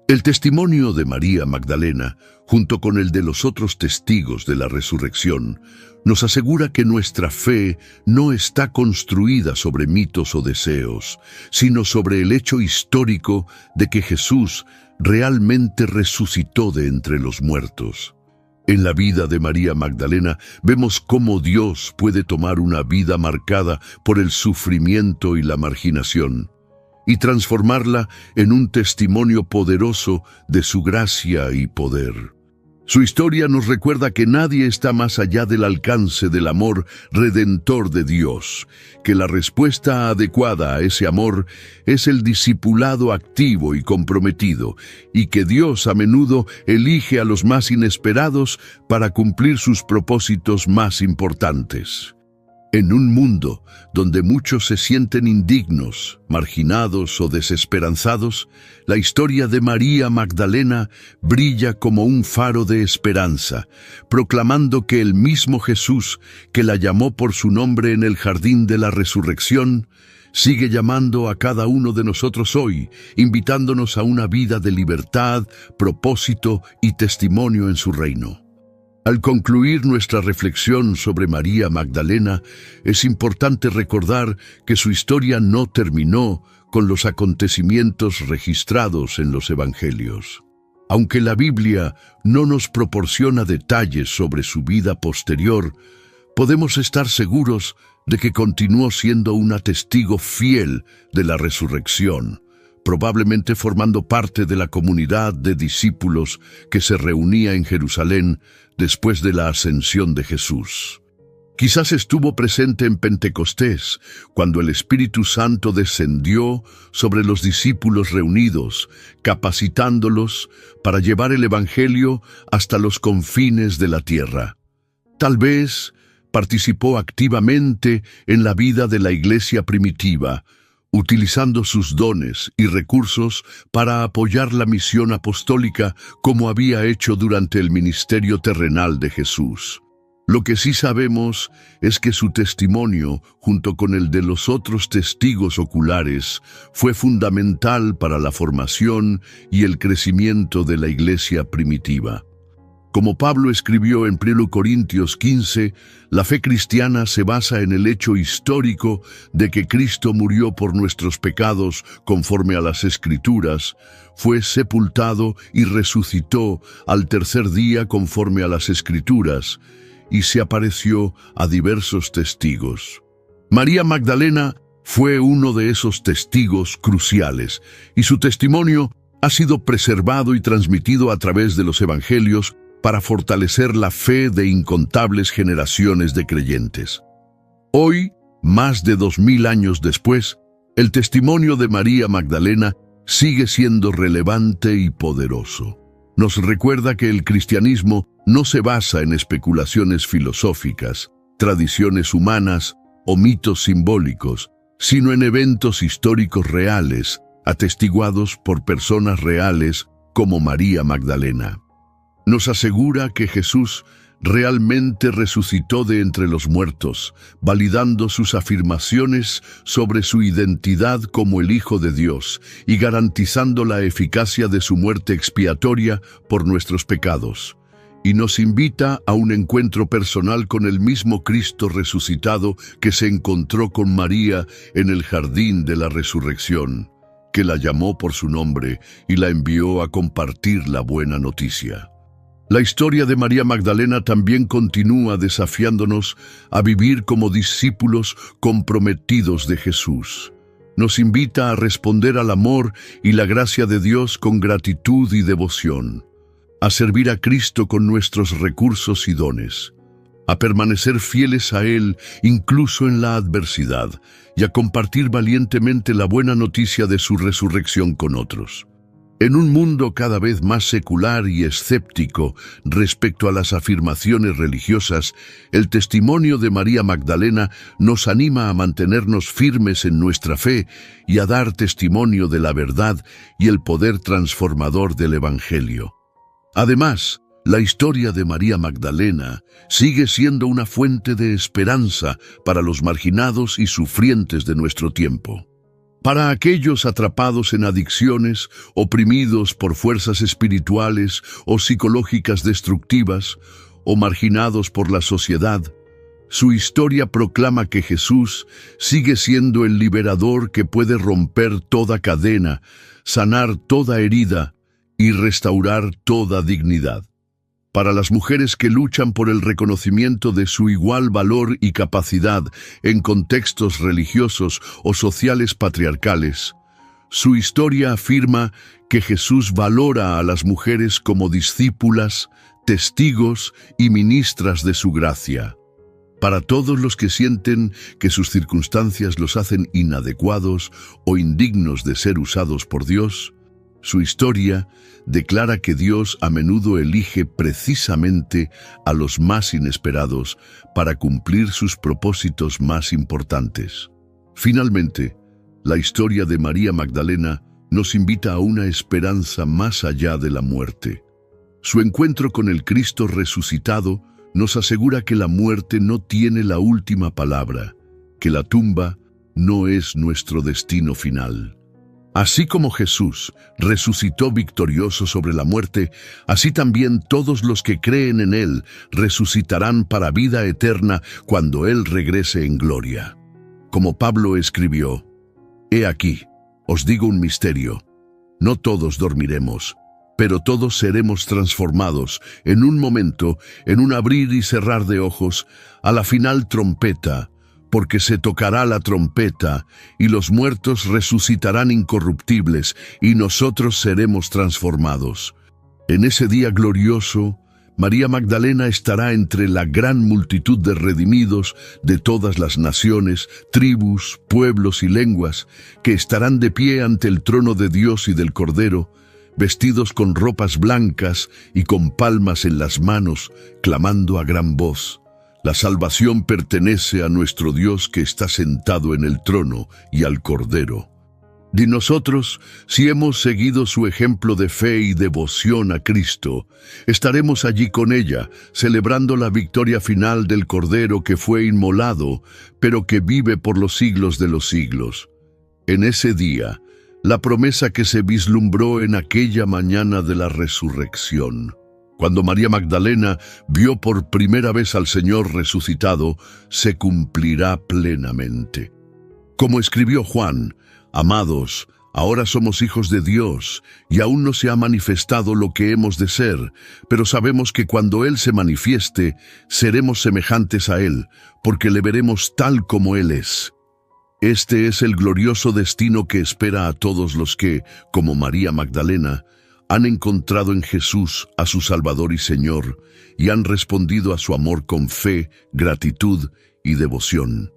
El testimonio de María Magdalena, junto con el de los otros testigos de la resurrección, nos asegura que nuestra fe no está construida sobre mitos o deseos, sino sobre el hecho histórico de que Jesús realmente resucitó de entre los muertos. En la vida de María Magdalena vemos cómo Dios puede tomar una vida marcada por el sufrimiento y la marginación y transformarla en un testimonio poderoso de su gracia y poder. Su historia nos recuerda que nadie está más allá del alcance del amor redentor de Dios, que la respuesta adecuada a ese amor es el discipulado activo y comprometido, y que Dios a menudo elige a los más inesperados para cumplir sus propósitos más importantes. En un mundo donde muchos se sienten indignos, marginados o desesperanzados, la historia de María Magdalena brilla como un faro de esperanza, proclamando que el mismo Jesús, que la llamó por su nombre en el jardín de la resurrección, sigue llamando a cada uno de nosotros hoy, invitándonos a una vida de libertad, propósito y testimonio en su reino. Al concluir nuestra reflexión sobre María Magdalena, es importante recordar que su historia no terminó con los acontecimientos registrados en los Evangelios. Aunque la Biblia no nos proporciona detalles sobre su vida posterior, podemos estar seguros de que continuó siendo una testigo fiel de la resurrección, probablemente formando parte de la comunidad de discípulos que se reunía en Jerusalén después de la ascensión de Jesús. Quizás estuvo presente en Pentecostés, cuando el Espíritu Santo descendió sobre los discípulos reunidos, capacitándolos para llevar el Evangelio hasta los confines de la tierra. Tal vez participó activamente en la vida de la iglesia primitiva, utilizando sus dones y recursos para apoyar la misión apostólica como había hecho durante el ministerio terrenal de Jesús. Lo que sí sabemos es que su testimonio, junto con el de los otros testigos oculares, fue fundamental para la formación y el crecimiento de la iglesia primitiva. Como Pablo escribió en 1 Corintios 15, la fe cristiana se basa en el hecho histórico de que Cristo murió por nuestros pecados conforme a las Escrituras, fue sepultado y resucitó al tercer día conforme a las Escrituras, y se apareció a diversos testigos. María Magdalena fue uno de esos testigos cruciales, y su testimonio ha sido preservado y transmitido a través de los Evangelios para fortalecer la fe de incontables generaciones de creyentes. Hoy, más de 2000 años después, el testimonio de María Magdalena sigue siendo relevante y poderoso. Nos recuerda que el cristianismo no se basa en especulaciones filosóficas, tradiciones humanas o mitos simbólicos, sino en eventos históricos reales, atestiguados por personas reales como María Magdalena. Nos asegura que Jesús realmente resucitó de entre los muertos, validando sus afirmaciones sobre su identidad como el Hijo de Dios y garantizando la eficacia de su muerte expiatoria por nuestros pecados. Y nos invita a un encuentro personal con el mismo Cristo resucitado que se encontró con María en el jardín de la resurrección, que la llamó por su nombre y la envió a compartir la buena noticia. La historia de María Magdalena también continúa desafiándonos a vivir como discípulos comprometidos de Jesús. Nos invita a responder al amor y la gracia de Dios con gratitud y devoción, a servir a Cristo con nuestros recursos y dones, a permanecer fieles a Él incluso en la adversidad y a compartir valientemente la buena noticia de su resurrección con otros. En un mundo cada vez más secular y escéptico respecto a las afirmaciones religiosas, el testimonio de María Magdalena nos anima a mantenernos firmes en nuestra fe y a dar testimonio de la verdad y el poder transformador del Evangelio. Además, la historia de María Magdalena sigue siendo una fuente de esperanza para los marginados y sufrientes de nuestro tiempo. Para aquellos atrapados en adicciones, oprimidos por fuerzas espirituales o psicológicas destructivas, o marginados por la sociedad, su historia proclama que Jesús sigue siendo el liberador que puede romper toda cadena, sanar toda herida y restaurar toda dignidad. Para las mujeres que luchan por el reconocimiento de su igual valor y capacidad en contextos religiosos o sociales patriarcales, su historia afirma que Jesús valora a las mujeres como discípulas, testigos y ministras de su gracia. Para todos los que sienten que sus circunstancias los hacen inadecuados o indignos de ser usados por Dios, su historia declara que Dios a menudo elige precisamente a los más inesperados para cumplir sus propósitos más importantes. Finalmente, la historia de María Magdalena nos invita a una esperanza más allá de la muerte. Su encuentro con el Cristo resucitado nos asegura que la muerte no tiene la última palabra, que la tumba no es nuestro destino final. Así como Jesús resucitó victorioso sobre la muerte, así también todos los que creen en Él resucitarán para vida eterna cuando Él regrese en gloria. Como Pablo escribió, «He aquí, os digo un misterio, no todos dormiremos, pero todos seremos transformados en un momento, en un abrir y cerrar de ojos, a la final trompeta, porque se tocará la trompeta, y los muertos resucitarán incorruptibles, y nosotros seremos transformados. En ese día glorioso, María Magdalena estará entre la gran multitud de redimidos de todas las naciones, tribus, pueblos y lenguas, que estarán de pie ante el trono de Dios y del Cordero, vestidos con ropas blancas y con palmas en las manos, clamando a gran voz: «La salvación pertenece a nuestro Dios que está sentado en el trono y al Cordero». De nosotros, si hemos seguido su ejemplo de fe y devoción a Cristo, estaremos allí con ella, celebrando la victoria final del Cordero que fue inmolado, pero que vive por los siglos de los siglos. En ese día, la promesa que se vislumbró en aquella mañana de la resurrección, cuando María Magdalena vio por primera vez al Señor resucitado, se cumplirá plenamente. Como escribió Juan, «Amados, ahora somos hijos de Dios, y aún no se ha manifestado lo que hemos de ser, pero sabemos que cuando Él se manifieste, seremos semejantes a Él, porque le veremos tal como Él es». Este es el glorioso destino que espera a todos los que, como María Magdalena, han encontrado en Jesús a su Salvador y Señor, y han respondido a su amor con fe, gratitud y devoción.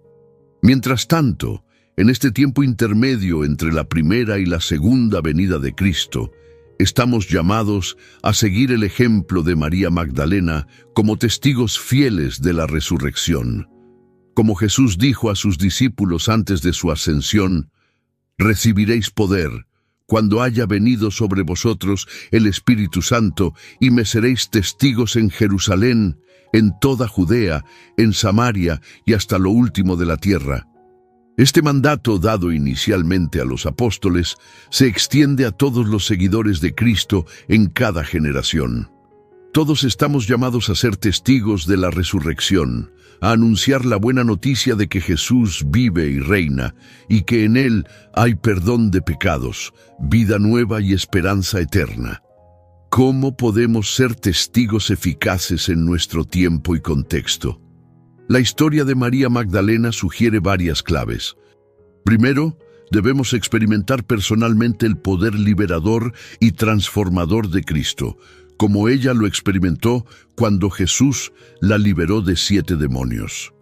Mientras tanto, en este tiempo intermedio entre la primera y la segunda venida de Cristo, estamos llamados a seguir el ejemplo de María Magdalena como testigos fieles de la resurrección. Como Jesús dijo a sus discípulos antes de su ascensión, «Recibiréis poder cuando haya venido sobre vosotros el Espíritu Santo, y me seréis testigos en Jerusalén, en toda Judea, en Samaria y hasta lo último de la tierra». Este mandato, dado inicialmente a los apóstoles, se extiende a todos los seguidores de Cristo en cada generación. Todos estamos llamados a ser testigos de la resurrección, a anunciar la buena noticia de que Jesús vive y reina, y que en Él hay perdón de pecados, vida nueva y esperanza eterna. ¿Cómo podemos ser testigos eficaces en nuestro tiempo y contexto? La historia de María Magdalena sugiere varias claves. Primero, debemos experimentar personalmente el poder liberador y transformador de Cristo, como ella lo experimentó cuando Jesús la liberó de 7 demonios.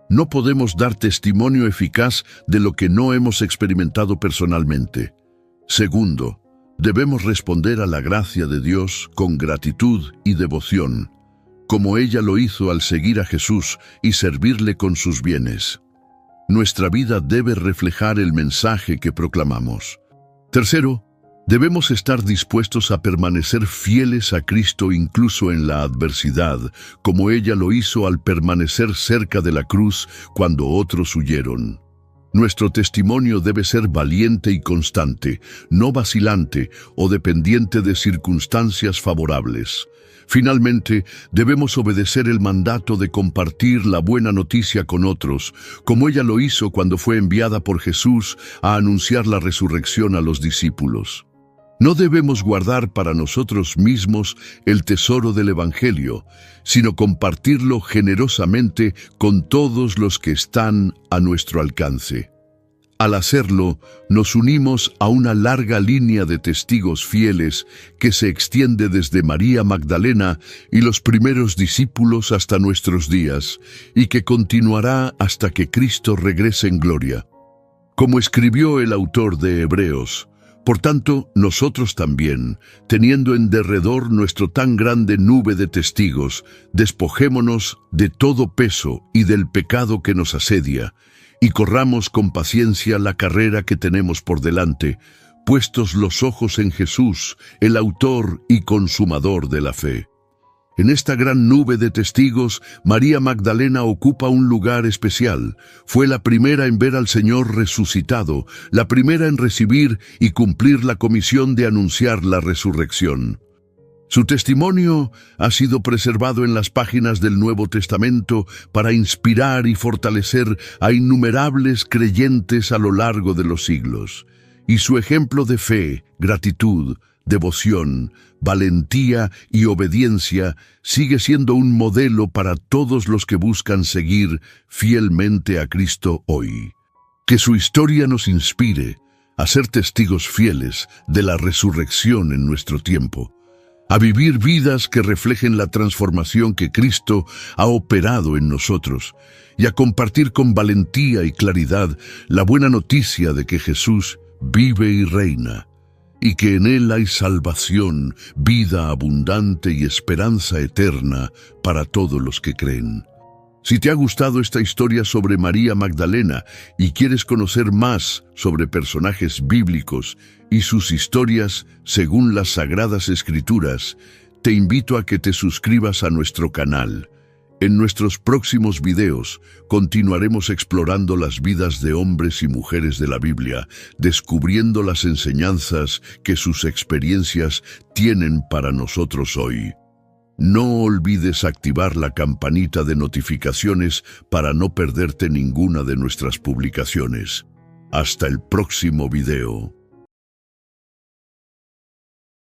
No podemos dar testimonio eficaz de lo que no hemos experimentado personalmente. Segundo, debemos responder a la gracia de Dios con gratitud y devoción, como ella lo hizo al seguir a Jesús y servirle con sus bienes. Nuestra vida debe reflejar el mensaje que proclamamos. Tercero, debemos estar dispuestos a permanecer fieles a Cristo incluso en la adversidad, como ella lo hizo al permanecer cerca de la cruz cuando otros huyeron. Nuestro testimonio debe ser valiente y constante, no vacilante o dependiente de circunstancias favorables. Finalmente, debemos obedecer el mandato de compartir la buena noticia con otros, como ella lo hizo cuando fue enviada por Jesús a anunciar la resurrección a los discípulos. No debemos guardar para nosotros mismos el tesoro del Evangelio, sino compartirlo generosamente con todos los que están a nuestro alcance. Al hacerlo, nos unimos a una larga línea de testigos fieles que se extiende desde María Magdalena y los primeros discípulos hasta nuestros días, y que continuará hasta que Cristo regrese en gloria. Como escribió el autor de Hebreos, por tanto, nosotros también, teniendo en derredor nuestro tan grande nube de testigos, despojémonos de todo peso y del pecado que nos asedia, y corramos con paciencia la carrera que tenemos por delante, puestos los ojos en Jesús, el autor y consumador de la fe. En esta gran nube de testigos, María Magdalena ocupa un lugar especial. Fue la primera en ver al Señor resucitado, la primera en recibir y cumplir la comisión de anunciar la resurrección. Su testimonio ha sido preservado en las páginas del Nuevo Testamento para inspirar y fortalecer a innumerables creyentes a lo largo de los siglos. Y su ejemplo de fe, gratitud, devoción, valentía y obediencia sigue siendo un modelo para todos los que buscan seguir fielmente a Cristo hoy. Que su historia nos inspire a ser testigos fieles de la resurrección en nuestro tiempo, a vivir vidas que reflejen la transformación que Cristo ha operado en nosotros y a compartir con valentía y claridad la buena noticia de que Jesús vive y reina, y que en Él hay salvación, vida abundante y esperanza eterna para todos los que creen. Si te ha gustado esta historia sobre María Magdalena y quieres conocer más sobre personajes bíblicos y sus historias según las Sagradas Escrituras, te invito a que te suscribas a nuestro canal. En nuestros próximos videos continuaremos explorando las vidas de hombres y mujeres de la Biblia, descubriendo las enseñanzas que sus experiencias tienen para nosotros hoy. No olvides activar la campanita de notificaciones para no perderte ninguna de nuestras publicaciones. Hasta el próximo video.